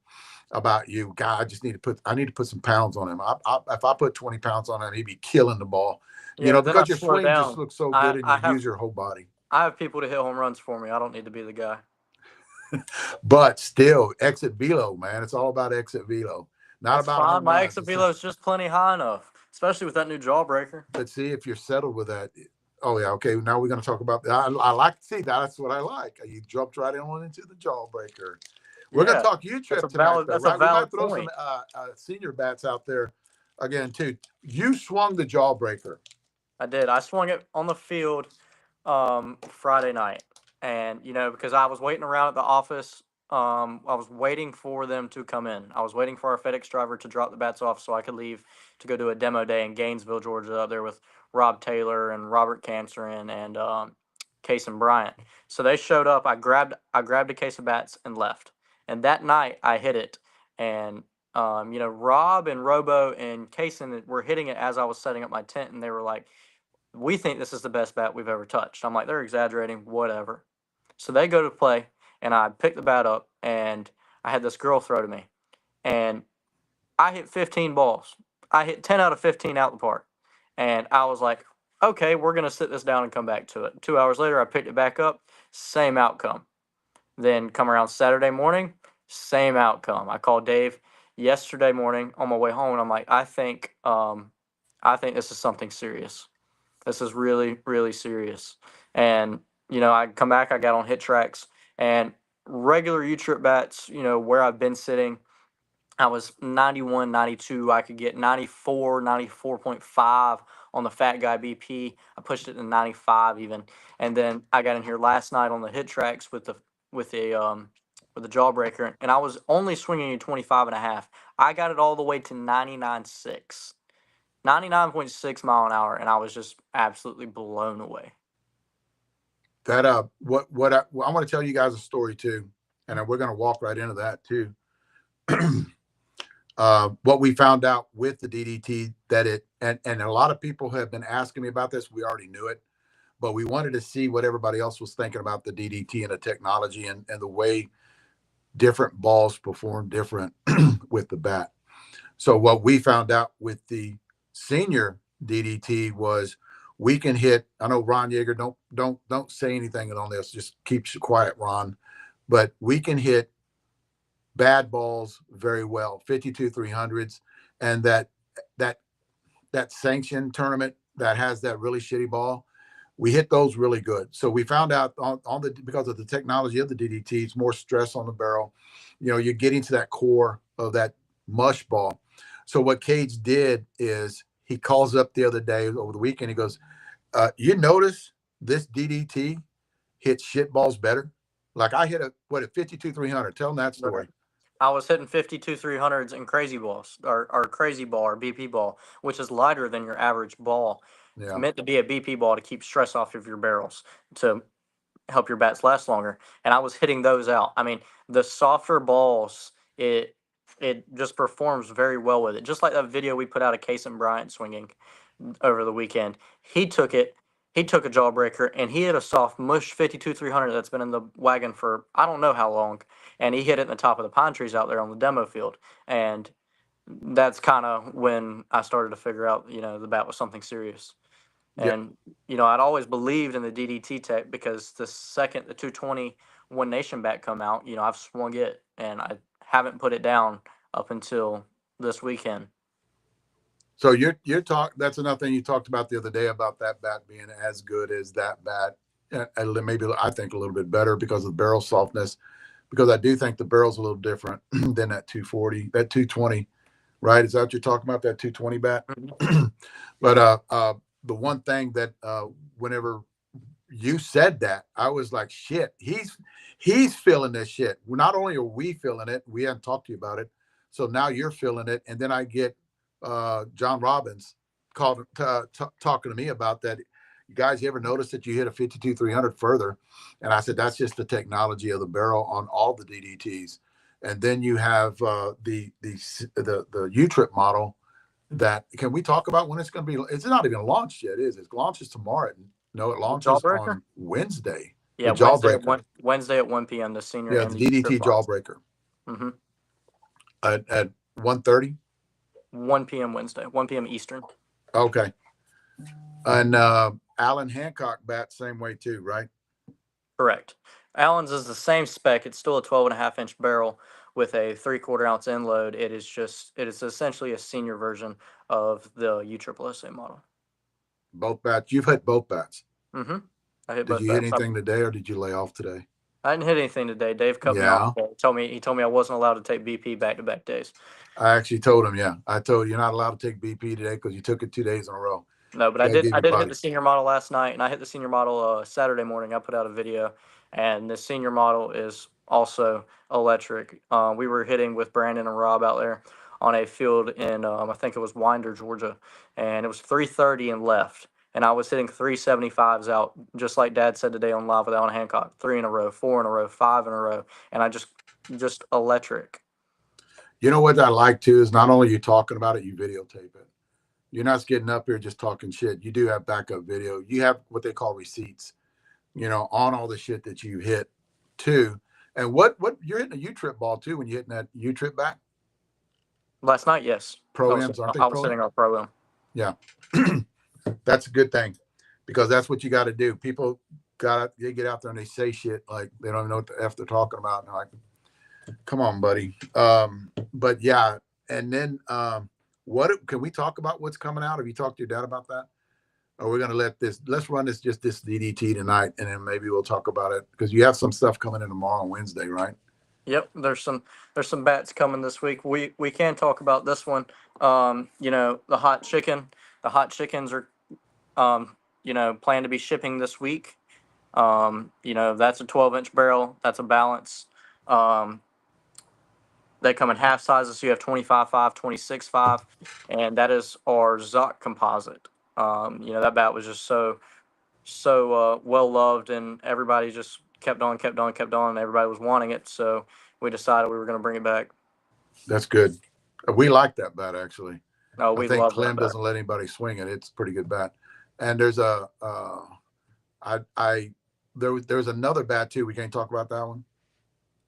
about you, God, I need to put some pounds on him. If I put 20 pounds on him, he'd be killing the ball, Yeah, then I because your slow swing just down. looks so I good, and you I have use your whole body. I have people to hit home runs for me. I don't need to be the guy. But still, exit velo, man. It's all about exit velo, not That's about fine. home My runs. exit velo is just plenty high enough, especially with that new Jawbreaker. But see if you're settled with that. Oh yeah, okay. Now we're going to talk about. I like see that's what I like. You jumped right on into the Jawbreaker. We're going to Yeah, talk U that's a trip tonight, valid. though, That's a right? We might valid throw some point. senior bats out there again too. You swung the Jawbreaker. I did. I swung it on the field Friday night, and because I was waiting around at the office, I was waiting for them to come in. I was waiting for our FedEx driver to drop the bats off so I could leave to go do a demo day in Gainesville, Georgia, up there with Rob Taylor and Robert Cancerin and Case and Bryant. So they showed up. I grabbed a case of bats and left. And that night I hit it, and Rob and Robo and Kaysen were hitting it as I was setting up my tent, and they were like, "We think this is the best bat we've ever touched." I'm like, "They're exaggerating, whatever." So they go to play, and I pick the bat up, and I had this girl throw to me, and I hit 15 balls. I hit 10 out of 15 out the park, and I was like, "Okay, we're gonna sit this down and come back to it." 2 hours later, I picked it back up, same outcome. Then come around Saturday morning, same outcome. I called Dave yesterday morning on my way home, and I'm like, I think this is something serious. This is really, really serious. And, I come back, I got on hit tracks and regular U trip bats, where I've been sitting, I was 91, 92. I could get 94, 94.5 on the Fat Guy BP. I pushed it to 95 even. And then I got in here last night on the hit tracks with the with the Jawbreaker, and I was only swinging a 25 and a half. I got it all the way to 99.6. 99.6 mile an hour, and I was just absolutely blown away. That I want to tell you guys a story too, and we're going to walk right into that too. What we found out with the DDT that and a lot of people have been asking me about this. We already knew it, but we wanted to see what everybody else was thinking about the DDT and the technology and the way different balls perform different with the bat. So what we found out with the senior DDT was we can hit. I know Ron Yeager, don't say anything on this. Just keep quiet, Ron. But we can hit bad balls very well, 52 300s, and that that sanction tournament that has that really shitty ball, we hit those really good. So we found out on the because of the technology of the DDT, it's more stress on the barrel. You're getting to that core of that mush ball. So what Cage did is he calls up the other day over the weekend. He goes, "You notice this DDT hits shit balls better? Like I hit at 52 300. Tell them that Right. story." I was hitting 52 300s and crazy balls, or crazy ball, or BP ball, which is lighter than your average ball. It's Yeah. meant to be a BP ball to keep stress off of your barrels, to help your bats last longer. And I was hitting those out. I mean, the softer balls, it just performs very well with it. Just like that video we put out of Case and Bryant swinging over the weekend. He took it. He took a Jawbreaker and he hit a soft mush 52 300 that's been in the wagon for I don't know how long, and he hit it in the top of the pine trees out there on the demo field. And that's kind of when I started to figure out, the bat was something serious. Yeah. And I'd always believed in the DDT tech because the second the 220 One Nation bat come out, I've swung it and I haven't put it down up until this weekend. So you're talk. That's another thing you talked about the other day about that bat being as good as that bat, and maybe I think a little bit better because of the barrel softness. Because I do think the barrel's a little different than that 240, that 220, right? Is that what you're talking about? That 220 bat? Mhm. But the one thing that whenever you said that, I was like, shit, he's feeling this shit. Not only are we feeling it, we haven't talked to you about it. So now you're feeling it. And then I get John Robbins talking to me about that. You guys, you ever notice that you hit a 52 300 further? And I said, that's just the technology of the barrel on all the DDTs. And then you have the U-Trip model that, can we talk about when it's going to be? It's not even launched yet, is it? It launches tomorrow. No, it The launches Jawbreaker? on Wednesday. Yeah, The Wednesday at Jawbreaker. 1 p.m. The senior Yeah, and the the DDT trip lots. Jawbreaker Mm-hmm. at 1:30. 1 p.m. Wednesday, 1 p.m. Eastern. Okay. And Alan Hancock bat same way too, right? Correct. Allen's is the same spec. It's still a 12.5 inch barrel with a 3/4 ounce end load. It is essentially a senior version of the USSSA model. Both bats. You've hit both bats. Mm-hmm. I hit Did both you hit bats. anything today, or did you lay off today? I didn't hit anything today. Dave cut me off. Yeah, He told me I wasn't allowed to take BP back-to-back days. I actually told him. Yeah, I told you you're not allowed to take BP today because you took it 2 days in a row. No, but I Gotta did. give I your did hit body. the senior model last night, and I hit the senior model Saturday morning. I put out a video, and the senior model is also electric. We were hitting with Brandon and Rob out there on a field in I think it was Winder, Georgia, and it was 330 and left, and I was hitting 375s out, just like Dad said today on Live with Alan Hancock, 3 in a row, 4 in a row, 5 in a row, and I just electric. You know what I like too is not only you talking about it, you videotape it. You're not getting up here just talking shit. You do have backup video. You have what they call receipts, on all the shit that you hit too. And what you're hitting a U-trip ball too when you're hitting that U-trip back? Last night, yes, Pro Ms, aren't they I was pro? hitting our pro am. Yeah. That's a good thing because that's what you got to do. People they get out there and they say shit like they don't even know what the F they're talking about. And like, come on, buddy. But yeah, and then what can we talk about what's coming out? Have you talked to your dad about that? Or we're gonna let's run this DDT tonight, and then maybe we'll talk about it because you have some stuff coming in tomorrow, Wednesday, right? Yep, there's some bats coming this week. We can talk about this one. The hot chicken. The hot chickens are planned to be shipping this week. That's a 12-inch barrel. That's a balance. Um, they come in half sizes. So you have 25.5, 26.5, and that is our Zoc composite. That bat was just so well loved, and everybody just kept on, kept on, kept on. And everybody was wanting it, so we decided we were going to bring it back. That's good. We like that bat actually. Oh, I we think love that Clem bat. doesn't let anybody swing it. It's a pretty good bat. And there's a there's another bat too. We can't talk about that one.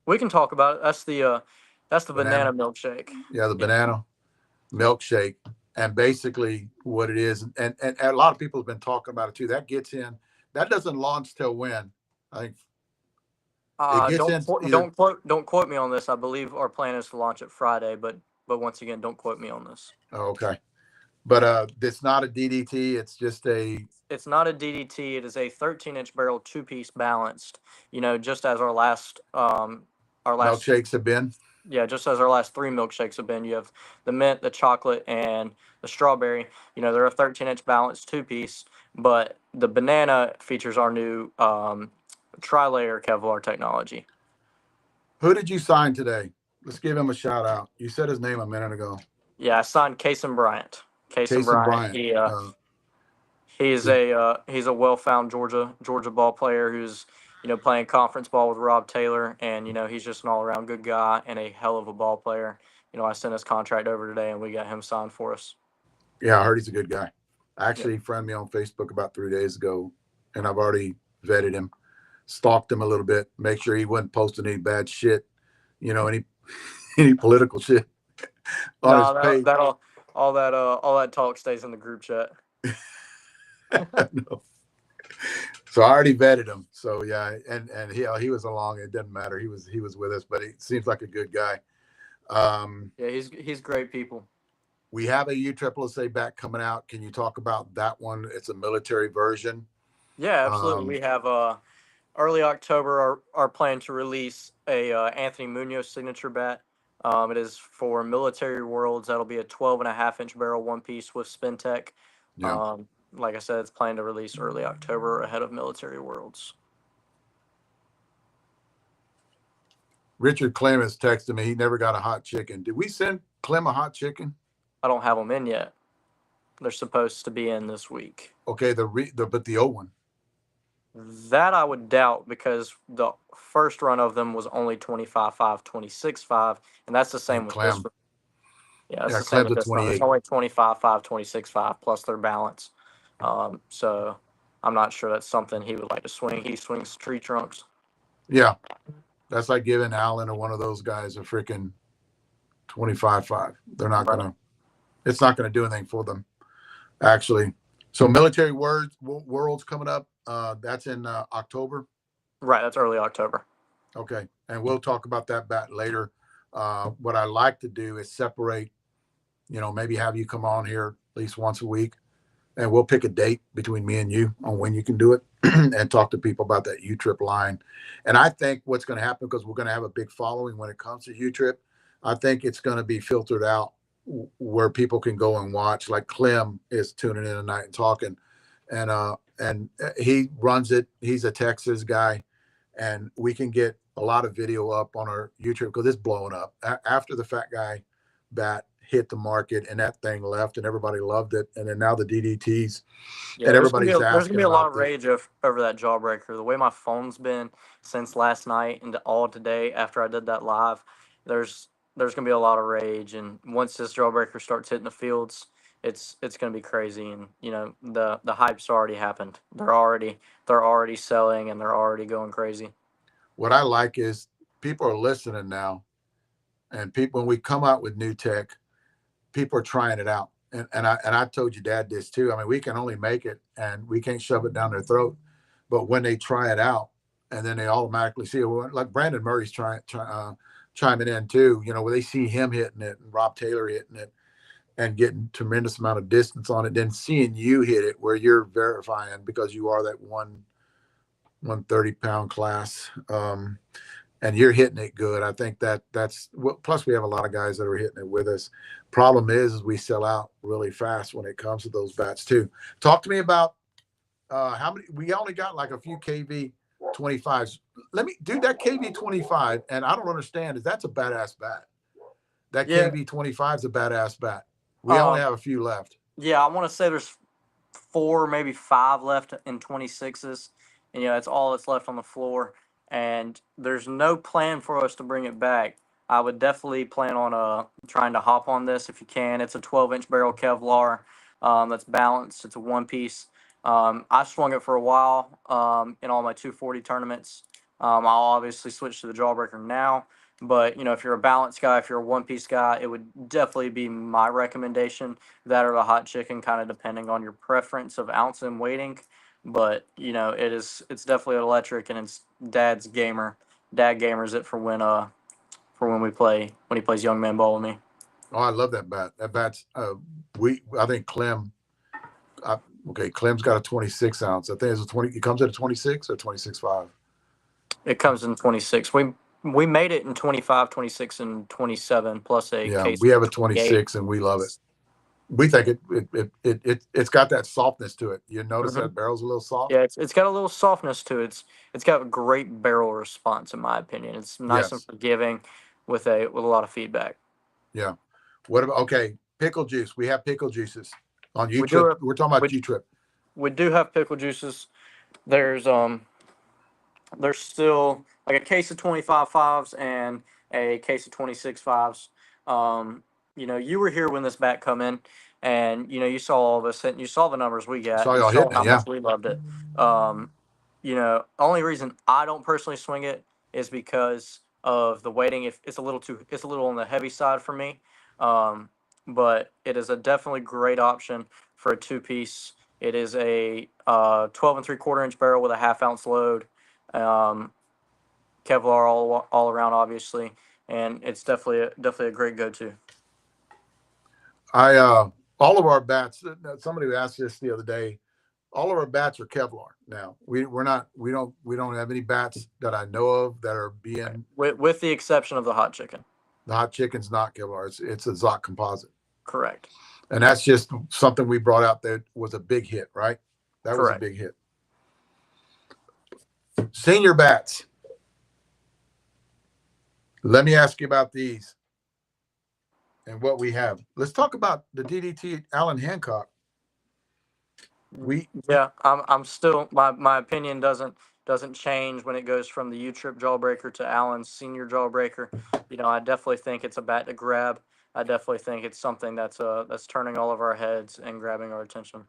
We can talk about it. That's the banana milkshake. Yeah, the Yeah. banana milkshake. And basically what it is, and a lot of people have been talking about it too. That gets in. That doesn't launch till when? I think it gets Don't in either. don't quote me on this. I believe our plan is to launch it Friday, but once again, don't quote me on this. Oh, okay. But it's not a DDT. It's just a It's not a DDT. It is a 13-inch barrel, two-piece balanced. Just as our last milkshakes have been. yeah, just as our last three milkshakes have been. You have the mint, the chocolate, and the strawberry. They're a 13-inch balanced two-piece, but the banana features our new tri-layer Kevlar technology. Who did you sign today? Let's give him a shout out. You said his name a minute ago. Yeah, I signed Kason Bryant. Jason Bryant. He's a well-found Georgia ball player who's playing conference ball with Rob Taylor, and he's just an all-around good guy and a hell of a ball player. I sent his contract over today, and we got him signed for us. Yeah, I heard he's a good guy. Actually, Yep. he friended me on Facebook about 3 days ago, and I've already vetted him, stalked him a little bit, make sure he wasn't posting any bad shit, any any political shit on his No, page. all that talk stays in the group chat. No. So I already vetted him. So yeah, and he was along. It doesn't matter. He was with us, but he seems like a good guy. Yeah, he's great people. We have a USSSA back coming out. Can you talk about that one? It's a military version. Yeah, absolutely. Um, We have early October our plan to release a Anthony Munoz signature bat. It is for Military Worlds. That'll be a 12.5 inch barrel one piece with spin tech. yeah. Like I said, it's planned to release early October ahead of Military Worlds. Richard Clem has texted me. He never got a hot chicken. Did we send Clem a hot chicken? I don't have them in yet. They're supposed to be in this week. Okay, but the old one. That I would doubt because the first run of them was only 25.5, 26.5, and that's the same And with this Clem, one. Yeah, that's yeah, the same Clem's with a this one. It's 28. only 25.5, 26.5 plus their balance. So I'm not sure that's something he would like to swing. He swings tree trunks. Yeah, that's like giving Allen or one of those guys a freaking 25.5. They're not Right. gonna. It's not gonna do anything for them, actually. So military worlds coming up. That's in October. Right. That's early October. Okay, and we'll talk about that bat later. What I like to do is separate. Maybe have you come on here at least once a week, and we'll pick a date between me and you on when you can do it, and talk to people about that U-Trip line. And I think what's going to happen, because we're going to have a big following when it comes to U-Trip, I think it's going to be filtered out where people can go and watch. Like Clem is tuning in tonight and talking, and he runs it. He's a Texas guy, and we can get a lot of video up on our YouTube because it's blowing up. After the Fat Guy bat hit the market and that thing left and everybody loved it, and then now the DDTs Yeah, and everybody's there's gonna asking be a lot about of the rage over that Jawbreaker. The way my phone's been since last night and all today after I did that live, there's there's gonna be a lot of rage. And once this Jawbreaker starts hitting the fields, it's gonna be crazy. And the hype's already happened. They're already selling and they're already going crazy. what I like is people are listening now, and people, when we come out with new tech, people are trying it out. And I told your dad this too. I mean, we can only make it and we can't shove it down their throat. But when they try it out and then they automatically see it, like Brandon Murray's chiming in too, where they see him hitting it and Rob Taylor hitting it and getting tremendous amount of distance on it, then seeing you hit it where you're verifying because you are that 130-pound class. And you're hitting it good. I think that's plus we have a lot of guys that are hitting it with us. Problem is we sell out really fast when it comes to those bats too. Talk to me about how many. We only got like a few KV 25s. Let me do that KV 25, and I don't understand. Is that's a badass bat? That Yeah. KV 25 is a badass bat. We only Um. have a few left. Yeah, I want to say there's four, maybe five left in 26s. And, that's all that's left on the floor. And there's no plan for us to bring it back. I would definitely plan on trying to hop on this if you can. It's a 12-inch barrel Kevlar that's balanced. It's a one piece. I swung it for a while in all my 240 tournaments. I'll obviously switch to the Jawbreaker now. But, if you're a balance guy, if you're a one piece guy, it would definitely be my recommendation, that or the hot chicken, kind of depending on your preference of ounce and weighting. But it's definitely electric, and it's dad's gamer. Dad gamers it for when he plays young man ball with me. Oh, I love that bat. That bat's I think Clem. Okay, Clem's got a 26 ounce. I think it's a 20. It comes at a 26 or 26.5. It comes in 26. We made it in 25, 26, and 27 plus a Yeah, case we have of a 28. 26 and we love it. We think it's got that softness to it. You notice Hmm. that barrel's a little soft? Yeah, it's got a little softness to it. It's got a great barrel response, in my opinion. It's nice and Yes. forgiving with a lot of feedback. Yeah. What about okay, pickle juice. We have pickle juices on We do U-Trip. have, We're talking about we, U-Trip. we do have pickle juices. There's there's still like a case of 25 fives and a case of 26 fives. You were here when this bat come in, and you saw all of us, and you saw the numbers we got. Saw You y'all saw hitting how it, yeah. much we loved it. Only reason I don't personally swing it is because of the weighting. If it's a little on the heavy side for me. Um, but it is a definitely great option for a two piece. It is a 12 and 3/4 inch barrel with a 1/2 ounce load. Um, Kevlar all around, obviously, and it's definitely a great go-to. All of our bats. Somebody asked this the other day. All of our bats are Kevlar now. We don't have any bats that I know of that are being. With the exception of the hot chicken. The hot chicken's not Kevlar. It's a Zoc composite. Correct. And that's just something we brought out that was a big hit, right? That was a Correct. big hit. Senior bats. Let me ask you about these and what we have. Let's talk about the DDT Allen Hancock. I'm still my opinion doesn't change when it goes from the U-Trip Jawbreaker to Allen's Senior Jawbreaker. I definitely think it's a bat to grab. I definitely think it's something that's turning all of our heads and grabbing our attention.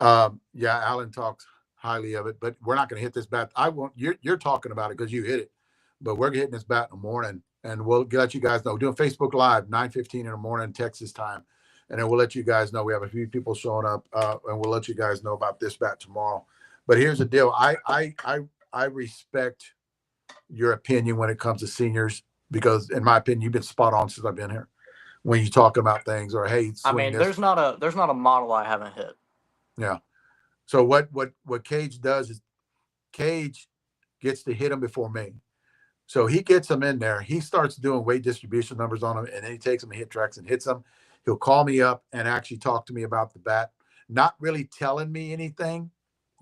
Yeah, Allen talks highly of it, but we're not going to hit this bat. I won't. You're talking about it because you hit it, but we're hitting this bat in the morning, and we'll let you guys know. We're doing Facebook Live 9:15 in the morning Texas time, and then we'll let you guys know. We have a few people showing up, and we'll let you guys know about this bat tomorrow. But here's the deal: I respect your opinion when it comes to seniors because, in my opinion, you've been spot on since I've been here. When you're talking about things, or hey, there's not a model I haven't hit. Yeah. So what Cage does is Cage gets to hit him before me. So he gets them in there. He starts doing weight distribution numbers on them, and then he takes them and hit tracks and hits them. He'll call me up and actually talk to me about the bat, not really telling me anything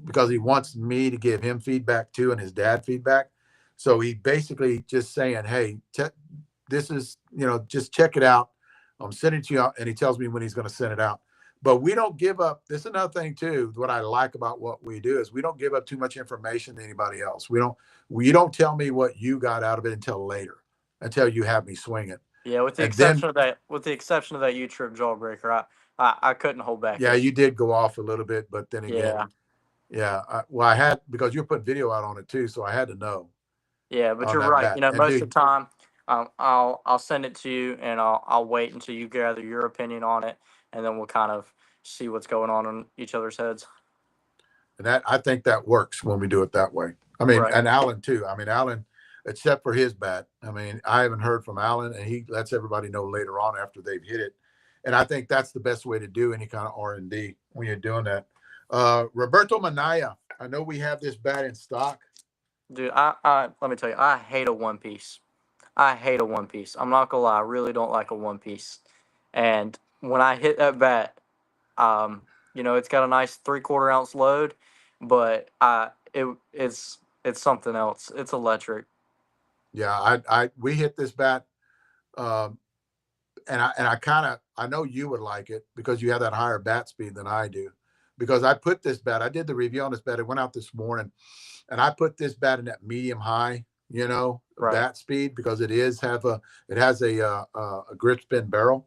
because he wants me to give him feedback too and his dad feedback. So he basically just saying, hey, this is, just check it out. I'm sending it to you out, and he tells me when he's going to send it out. But we don't give up. This is another thing too. What I like about what we do is we don't give up too much information to anybody else. You don't tell me what you got out of it until later, until you have me swing it. Yeah, with the exception of that U-Trip Jawbreaker, I couldn't hold back. Yeah, you did go off a little bit, but then again, I had, because you're putting video out on it too, so I had to know. Yeah, but you're right. Most of the time, I'll send it to you, and I'll wait until you gather your opinion on it, and then we'll kind of see what's going on in each other's heads. And I think that works when we do it that way. I mean, right. And Allen too. I mean, Allen, except for his bat. I mean, I haven't heard from Allen, and he lets everybody know later on after they've hit it. And I think that's the best way to do any kind of R&D when you're doing that. Roberto Manaya, I know we have this bat in stock. Dude, I let me tell you, I hate a one piece. I'm not gonna lie, I really don't like a one piece. And when I hit that bat, it's got a nice 3/4 ounce load, but it's something else. It's electric. Yeah, we hit this bat, and I know you would like it because you have that higher bat speed than I do. Because I put this bat, I did the review on this bat. It went out this morning, and I put this bat in that medium high, bat speed because it has a grip spin barrel.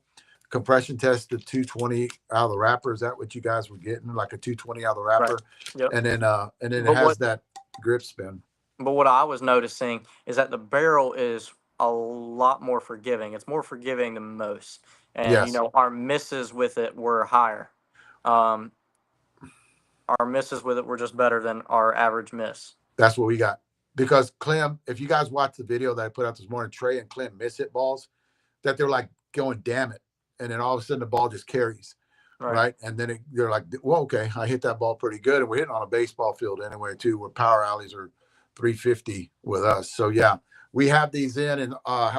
Compression test to 220 out of the wrapper. Is that what you guys were getting? Like a 220 out of the wrapper? Right. Yep. And then it has that grip spin. But what I was noticing is that the barrel is a lot more forgiving. It's more forgiving than most. And, yes. Our misses with it were higher. Our misses with it were just better than our average miss. That's what we got. Because Clem, if you guys watch the video that I put out this morning, Trey and Clem miss hit balls, that they're like going, damn it. And then all of a sudden the ball just carries. Right. And then they're like, well, okay, I hit that ball pretty good. And we're hitting on a baseball field anyway, too, where power alleys are 350 with us. So, yeah, we have these in. And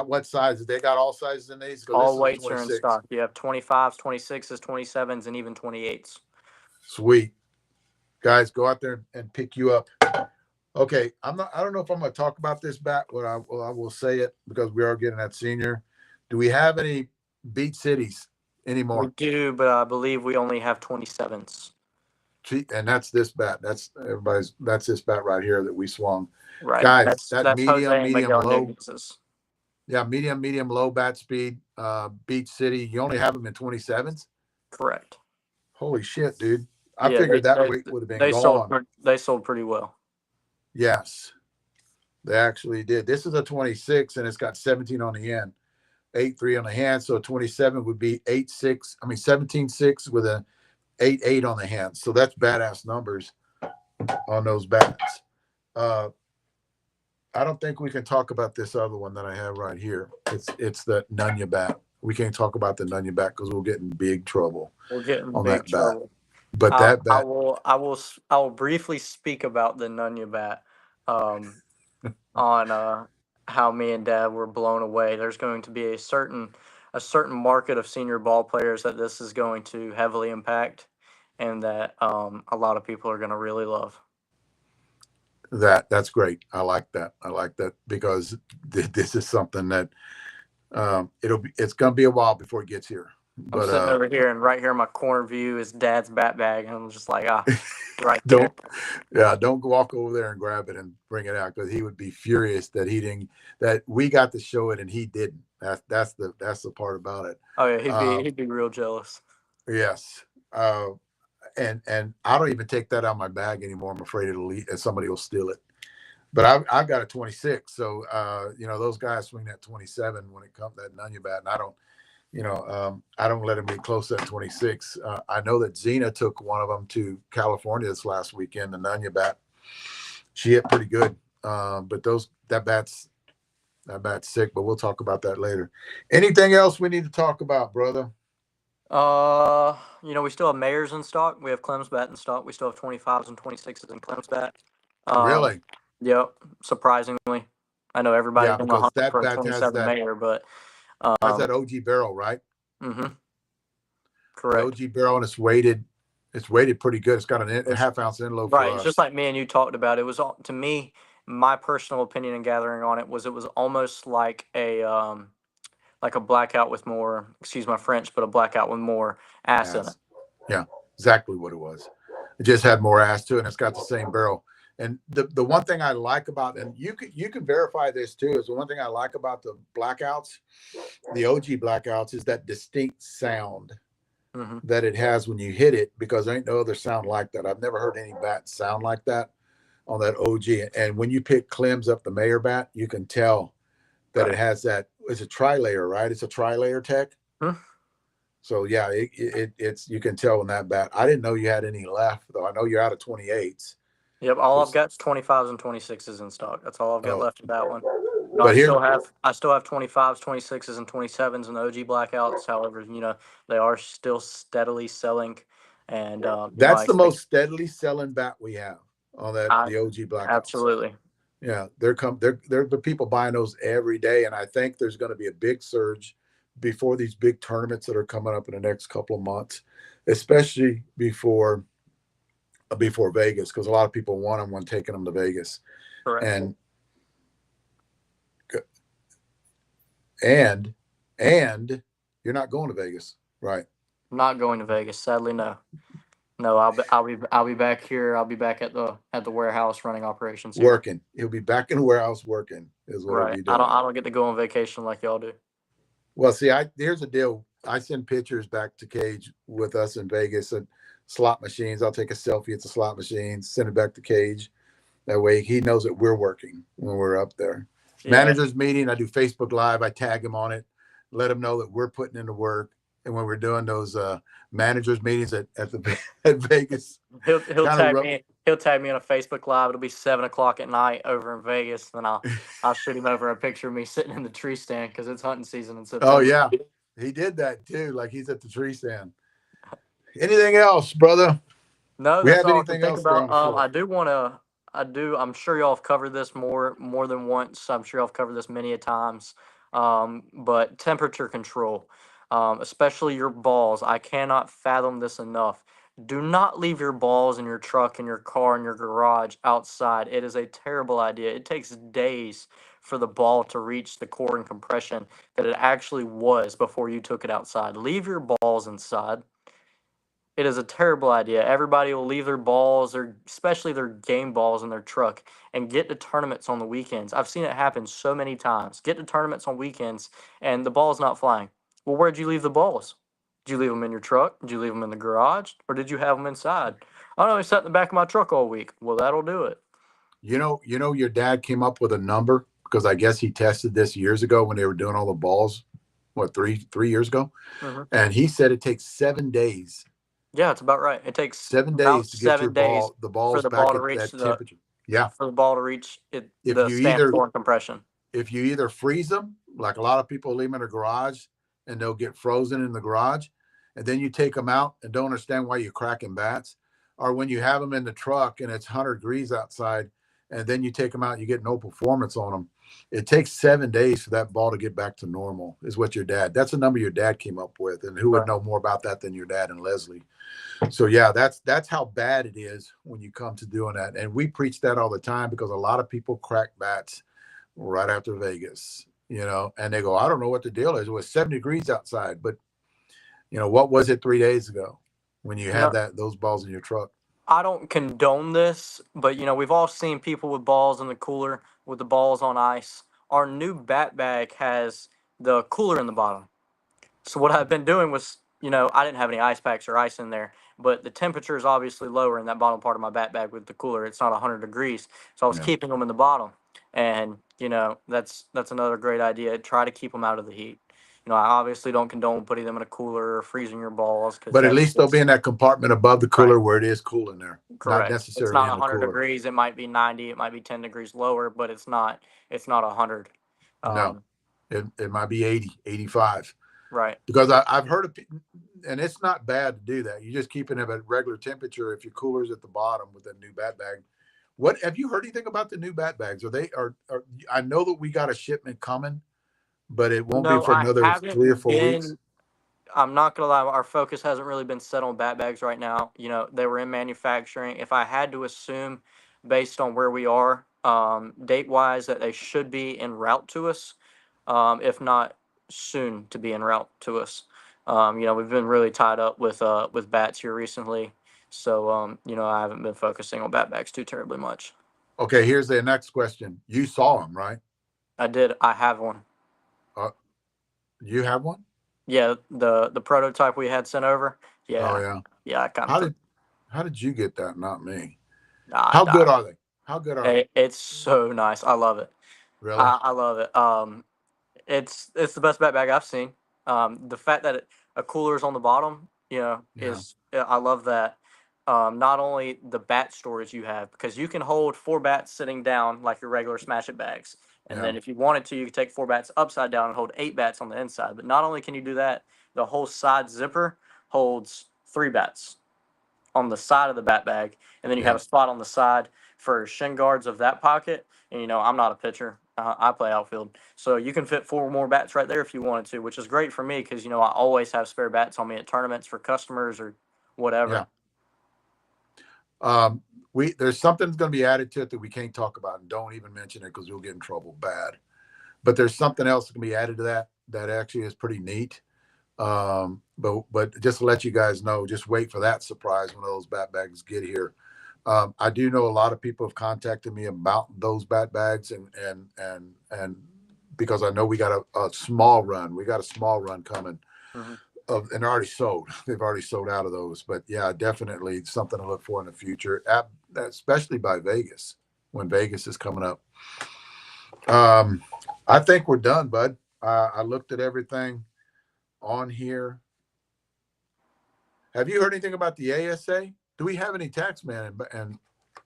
what sizes? They got all sizes in these? All weights are in stock. You have 25s, 26s, 27s, and even 28s. Sweet. Guys, go out there and pick you up. Okay, I don't know if I'm going to talk about this bat, but I will say it because we are getting that senior. Do we have any beat cities anymore? We do, but I believe we only have 27s. And that's this bat. That's this bat right here that we swung. Right. Guys, that's medium, low. Nunes. Yeah, medium, low bat speed. Beach City. You only have them in 27s? Correct. Holy shit, dude. I figured that weight would have been gone. They sold pretty well. Yes. They actually did. This is a 26 and it's got 17 on the end. 8.3 on the hand, so 27 would be 8.6. I mean 17.6 with a 8 on the hands. So that's badass numbers on those bats. I don't think we can talk about this other one that I have right here. It's the Nunya bat. We can't talk about the Nunya bat because we'll get in big trouble We'll get in on big that bat. trouble. But that bat, I will briefly speak about the Nunya bat, on how me and Dad were blown away. There's going to be a certain market of senior ball players that this is going to heavily impact, and that a lot of people are going to really love. that's great. I like that. I like that because this is something that it's gonna be a while before it gets here. I'm But sitting over here, and right here in my corner view is Dad's bat bag, and I'm just like, right there. don't walk over there and grab it and bring it out because he would be furious that he didn't that we got to show it and he didn't. That's the part about it. Oh yeah, he'd be real jealous. Yes. And I don't even take that out of my bag anymore. I'm afraid somebody will steal it. But I've got a 26, so those guys swing that 27 when it comes that Nunya bat, and I don't let them get close to that 26. I know that Zena took one of them to California this last weekend. The Nunya bat, she hit pretty good, but that bat's sick. But we'll talk about that later. Anything else we need to talk about, brother? We still have Mayors in stock. We have Clem's bat in stock. We still have 25s and 26s in Clem's bat. Really? Yep. Surprisingly, I know everybody's Yeah, on the because hunt that for a bat has 27 Mayor, but has that OG barrel, right? mm-hmm, The correct. OG barrel, and it's weighted. It's weighted pretty good. It's got a half-ounce inload Right. for It's us. just like me and you talked about. It was to me, my personal opinion and gathering on it was almost like a blackout with more. Excuse my French, but a blackout with more ass in it. Yeah, exactly what it was. It just had more ass to it, and it's got the same barrel. And the one thing I like about, and you can verify this too, is the one thing I like about the blackouts, the OG blackouts, is that distinct sound that it has when you hit it, because there ain't no other sound like that. I've never heard any bat sound like that on that OG. And when you pick Clem's up the Mayor bat, you can tell that it has that. It's a tri-layer, right? It's a tri-layer tech. So yeah, it's you can tell in that bat. I didn't know you had any left though. I know you're out of 28s. Yep, all I've got is 25s and 26s in stock. That's all I've got left of that one. No, But I still have 25s, 26s, and 27s in the OG blackouts. However, they are still steadily selling, and that's the most steadily selling bat we have on the OG blackouts. Absolutely. Yeah, they're the people buying those every day, and I think there's going to be a big surge before these big tournaments that are coming up in the next couple of months, especially before Vegas, because a lot of people want them when taking them to Vegas. Correct. And you're not going to Vegas, right? Not going to Vegas, sadly. No, I'll be back here. I'll be back at the warehouse running operations here. Working. He'll be back in the warehouse working is what he'll be doing. I don't get to go on vacation like y'all do. Well, see, here's the deal. I send pictures back to Cage with us in Vegas at slot machines. I'll take a selfie at the slot machines, send it back to Cage. That way he knows that we're working when we're up there. Yeah. Managers meeting, I do Facebook Live. I tag him on it, let him know that we're putting into work. And when we're doing those managers meetings at Vegas, he'll tag me. He'll tag me on a Facebook Live. It'll be 7:00 at night over in Vegas. Then I'll shoot him over a picture of me sitting in the tree stand because it's hunting season in September. Oh yeah, he did that too. Like he's at the tree stand. Anything else, brother? No, that's all I can think about. I'm sure y'all have covered this more than once. I'm sure y'all have covered this many a times. But temperature control, especially your balls. I cannot fathom this enough. Do not leave your balls in your truck, in your car, in your garage outside. It is a terrible idea. It takes days for the ball to reach the core and compression that it actually was before you took it outside. Leave your balls inside. It is a terrible idea. Everybody will leave their balls, especially their game balls, in their truck and get to tournaments on the weekends. I've seen it happen so many times. Get to tournaments on weekends and the ball's not flying. Well, where'd you leave the balls? Did you leave them in your truck? Did you leave them in the garage? Or did you have them inside? I don't know, they sat in the back of my truck all week. Well, that'll do it. You know, your dad came up with a number because I guess he tested this years ago when they were doing all the balls, three years ago? And he said it takes 7 days Yeah, it's about right. It takes 7 days about to get your 7 days the for balls the ball back to at reach that temperature. Yeah. If the you either stand-for compression. if you either freeze them, like a lot of people leave them in their garage and they'll get frozen in the garage, and then you take them out and don't understand why you're cracking bats, or when you have them in the truck and it's 100 degrees outside, and then you take them out and you get no performance on them. It takes 7 days for that ball to get back to normal, is what that's a number your dad came up with. And who would Right. know more about that than your dad and Leslie? So yeah, that's how bad it is when you come to doing that. And we preach that all the time because a lot of people crack bats right after Vegas, and they go, I don't know what the deal is. It was 70 degrees outside, but what was it 3 days ago when you You had know, those balls in your truck? I don't condone this, but we've all seen people with balls in the cooler with the balls on ice. Our new bat bag has the cooler in the bottom. So what I've been doing was, I didn't have any ice packs or ice in there, but the temperature is obviously lower in that bottom part of my bat bag with the cooler. It's not 100 degrees, so I was Yeah. keeping them in the bottom, and that's another great idea. Try to keep them out of the heat. I obviously don't condone putting them in a cooler or freezing your balls because But at that's least they'll be just in that compartment above the right. cooler where it is cool in there, not Correct. It's necessarily not in the 100 cooler. degrees. It might be 90. It might be 10 degrees lower, but it's not 100. No, Um, it might be 80, 85. right. Because I've heard of, and it's not bad to do that. You're just keeping them at regular temperature if your cooler's at the bottom with a new bat bag. What have you heard anything about the new bat bags? Are I know that we got a shipment coming, but it won't be No, for I another 3 or 4 weeks. haven't been. I'm not gonna lie, our focus hasn't really been set on bat bags right now. They were in manufacturing. If I had to assume, based on where we are, date wise, that they should be en route to us, if not soon to be en route to us. We've been really tied up with bats here recently, so I haven't been focusing on bat bags too terribly much. Okay, here's the next question. You saw them, right? I did. I have one. Uh, you have one? Yeah, the prototype we had sent over. Oh Yeah, yeah. yeah, I kind of How took. did how did you get that? Not me. I, How good I are they? How good are they? It's so nice. I love it. Really? I love it. It's the best bat bag I've seen. The fact that a cooler is on the bottom, Yeah. I love that. Not only the bat storage you have, because you can hold four bats sitting down like your regular smash it bags, and Yeah. then if you wanted to, you could take four bats upside down and hold eight bats on the inside. But not only can you do that, the whole side zipper holds three bats on the side of the bat bag, and then you have Yeah. a spot on the side for shin guards of that pocket. And I'm not a pitcher; I play outfield, so you can fit four more bats right there if you wanted to, which is great for me because I always have spare bats on me at tournaments for customers or Yeah. whatever. Um, we there's something that's going to be added to it that we can't talk about, and don't even mention it because we'll get in trouble bad. But there's something else that can be added to that actually is pretty neat. But just to let you guys know, just wait for that surprise when those bat bags get here. I do know a lot of people have contacted me about those bat bags, and because I know we got a small run, we got a small run coming Hmm. and already sold. They've already sold out of those. But yeah, definitely something to look for in the future, especially by Vegas when Vegas is coming up. Um, I think we're done, bud. I looked at everything on here. Have you heard anything about the ASA? Do we have any tax man and do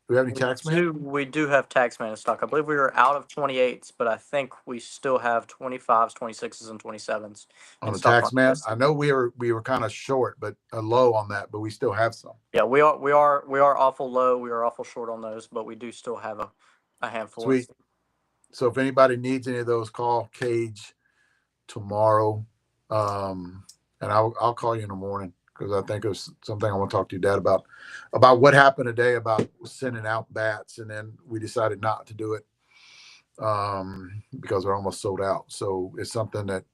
we have any tax man We do have Taxman in stock. I believe we were out of 28s, but I think we still have 25s, 26s, and 27s on in the stock tax on man? this. I know we were kind of short, but low on that, but we still have some. Yeah, we are awful low. We are awful short on those, but we do still have a handful. Sweet. So if anybody needs any of those, call Cage tomorrow, and I'll call you in the morning because I think it's something I want to talk to your dad about what happened today about sending out bats, and then we decided not to do it because we're almost sold out. So it's something that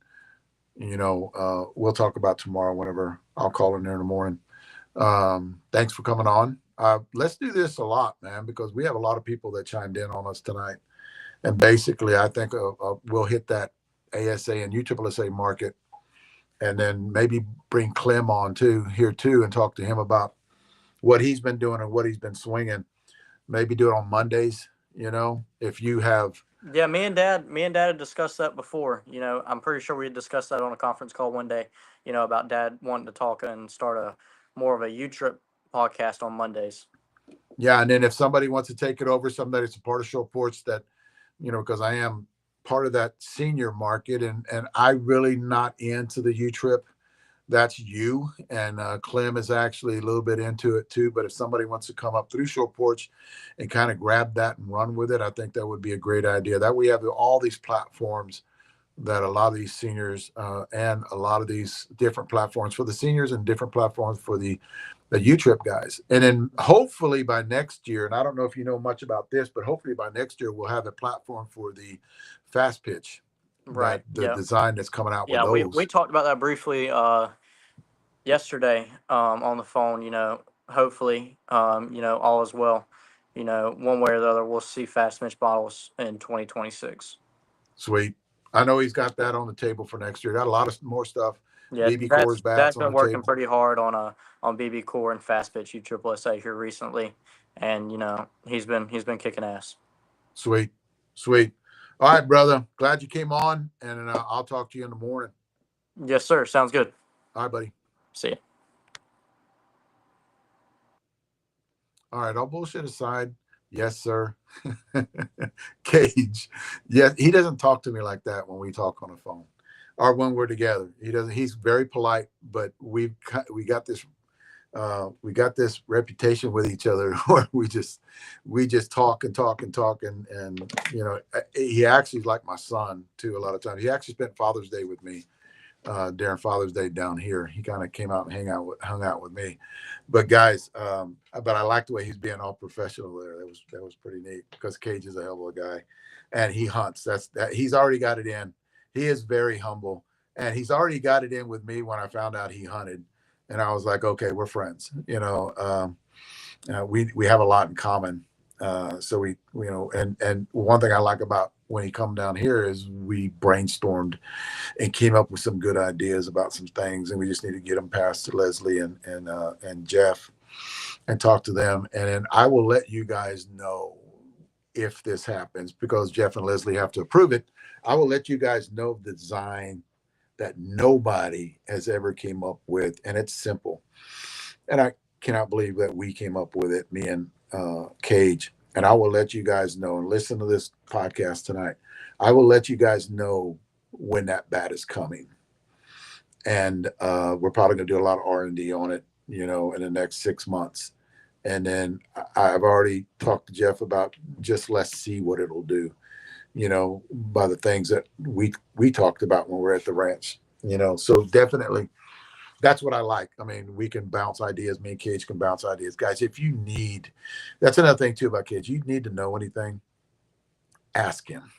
we'll talk about tomorrow whenever I'll call in there in the morning. Thanks for coming on. Let's do this a lot, man, because we have a lot of people that chimed in on us tonight. And basically, I think we'll hit that ASA and USSSA market, and then maybe bring Clem on here too, and talk to him about what he's been doing and what he's been swinging. Maybe do it on Mondays. If you have, Yeah, me and dad had discussed that before. I'm pretty sure we had discussed that on a conference call one day. About dad wanting to talk and start a more of a U-Trip podcast on Mondays. Yeah, and then if somebody wants to take it over, somebody that's a part of Show Porch that, because I am part of that senior market, and I really not into the U-Trip. That's you, and Clem is actually a little bit into it too. But if somebody wants to come up through Show Porch and kind of grab that and run with it, I think that would be a great idea. That we have all these platforms that a lot of these seniors and a lot of these different platforms for the seniors and different platforms for the U-Trip guys. And then hopefully by next year, and I don't know if you know much about this, but hopefully by next year, we'll have a platform for the fast pitch, Right. that the design that's coming out with Yeah, those. we talked about that briefly yesterday on the phone. Hopefully, all is well. One way or the other, we'll see fast pitch bottles in 2026. Sweet. I know he's got that on the table for next year. Got a lot of more stuff. Yeah, BB Core's bats that's on been the working table. pretty hard on BB Core and fast pitch USSSA here recently, and he's been kicking ass. Sweet. All right, brother. Glad you came on, and I'll talk to you in the morning. Yes, sir. Sounds good. All right, buddy. See ya. All right, all bullshit aside, yes, sir. Cage, yes, he doesn't talk to me like that when we talk on the phone or when we're together. He doesn't. He's very polite, but we got this reputation with each other where we just talk and talk and talk, and he actually is like my son too. A lot of times, he actually spent Father's Day with me. During Father's Day down here, he kind of came out and hung out with me. But guys, but I like the way he's being all professional there. That was pretty neat because Cage is a hell of a guy, and he hunts. That he's already got it in. He is very humble, and he's already got it in with me when I found out he hunted, and I was like, okay, we're friends. We have a lot in common. So and one thing I like about when he come down here is we brainstormed and came up with some good ideas about some things, and we just need to get them past to Leslie and Jeff and talk to them. And then I will let you guys know if this happens because Jeff and Leslie have to approve it. I will let you guys know the design that nobody has ever came up with, and it's simple. And I cannot believe that we came up with it, me and Cage. And I will let you guys know, and listen to this podcast tonight. I will let you guys know when that bat is coming. And we're probably going to do a lot of R&D on it, in the next 6 months. And then I've already talked to Jeff about just let's see what it'll do, by the things that we talked about when we're at the ranch, So definitely that's what I like. I mean, we can bounce ideas. Me and Cage can bounce ideas. Guys, if you need, that's another thing too about Cage. You need to know anything, ask him.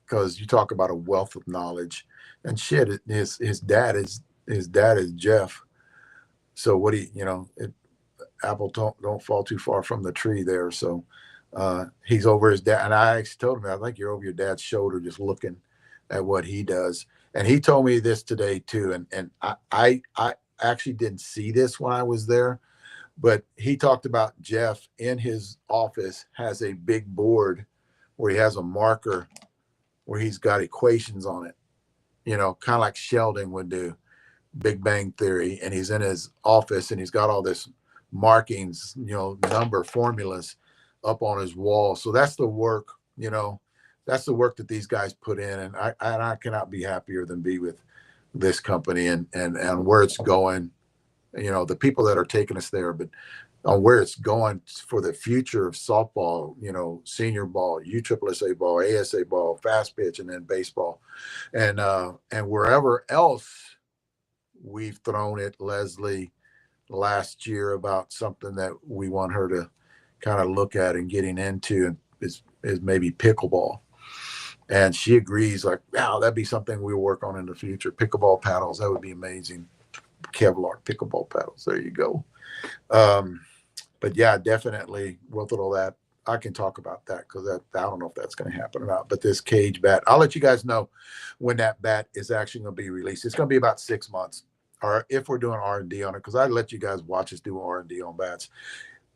Because you talk about a wealth of knowledge. And shit, his dad is Jeff. So what do you, apple don't fall too far from the tree there. So he's over his dad. And I actually told him, I think you're over your dad's shoulder just looking at what he does. And he told me this today too. And I actually didn't see this when I was there, but he talked about Jeff in his office has a big board where he has a marker where he's got equations on it, kind of like Sheldon would do, Big Bang Theory. And he's in his office and he's got all this markings, number formulas up on his wall. So that's the work, that's the work that these guys put in. And I cannot be happier than be with this company and where it's going, the people that are taking us there, but on where it's going for the future of softball, senior ball, USSSA ball, ASA ball, fast pitch, and then baseball. And wherever else we've thrown at Leslie last year about something that we want her to kind of look at and getting into is maybe pickleball. And she agrees, like, wow, that'd be something we'll work on in the future. Pickleball paddles, that would be amazing. Kevlar pickleball paddles. There you go. But yeah, definitely with all that, I can talk about that because I don't know if that's going to happen or not. But this Cage bat, I'll let you guys know when that bat is actually going to be released. It's going to be about 6 months, or if we're doing R&D on it, because I let you guys watch us do R&D on bats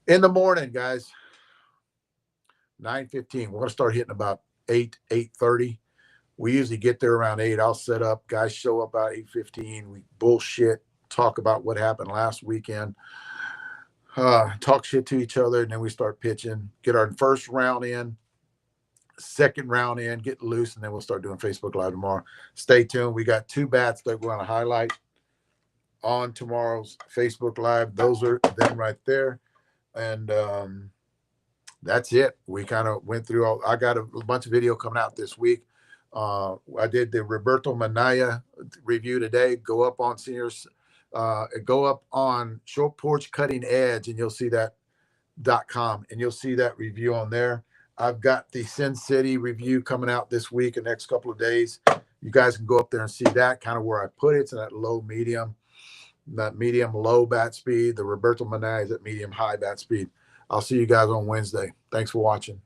in the morning, guys. 9:15. We're going to start hitting about 8:30. We usually get there around 8. I'll set up. Guys show up about 8:15. We bullshit talk about what happened last weekend, talk shit to each other, and then we start pitching, get our first round in, second round in, get loose, and then we'll start doing Facebook Live tomorrow. Stay tuned. We got 2 bats that we're going to highlight on tomorrow's Facebook Live. Those are them right there. And that's it. We kind of went through all. I got a bunch of video coming out this week. I did the Roberto Manaya review today. Go up on seniors, go up on Short Porch Cutting Edge, and you'll see that.com, and you'll see that review on there. I've got the Sin City review coming out this week, the next couple of days. You guys can go up there and see that, kind of where I put it. It's in that low medium, that medium low bat speed. The Roberto Manaya is at medium high bat speed. I'll see you guys on Wednesday. Thanks for watching.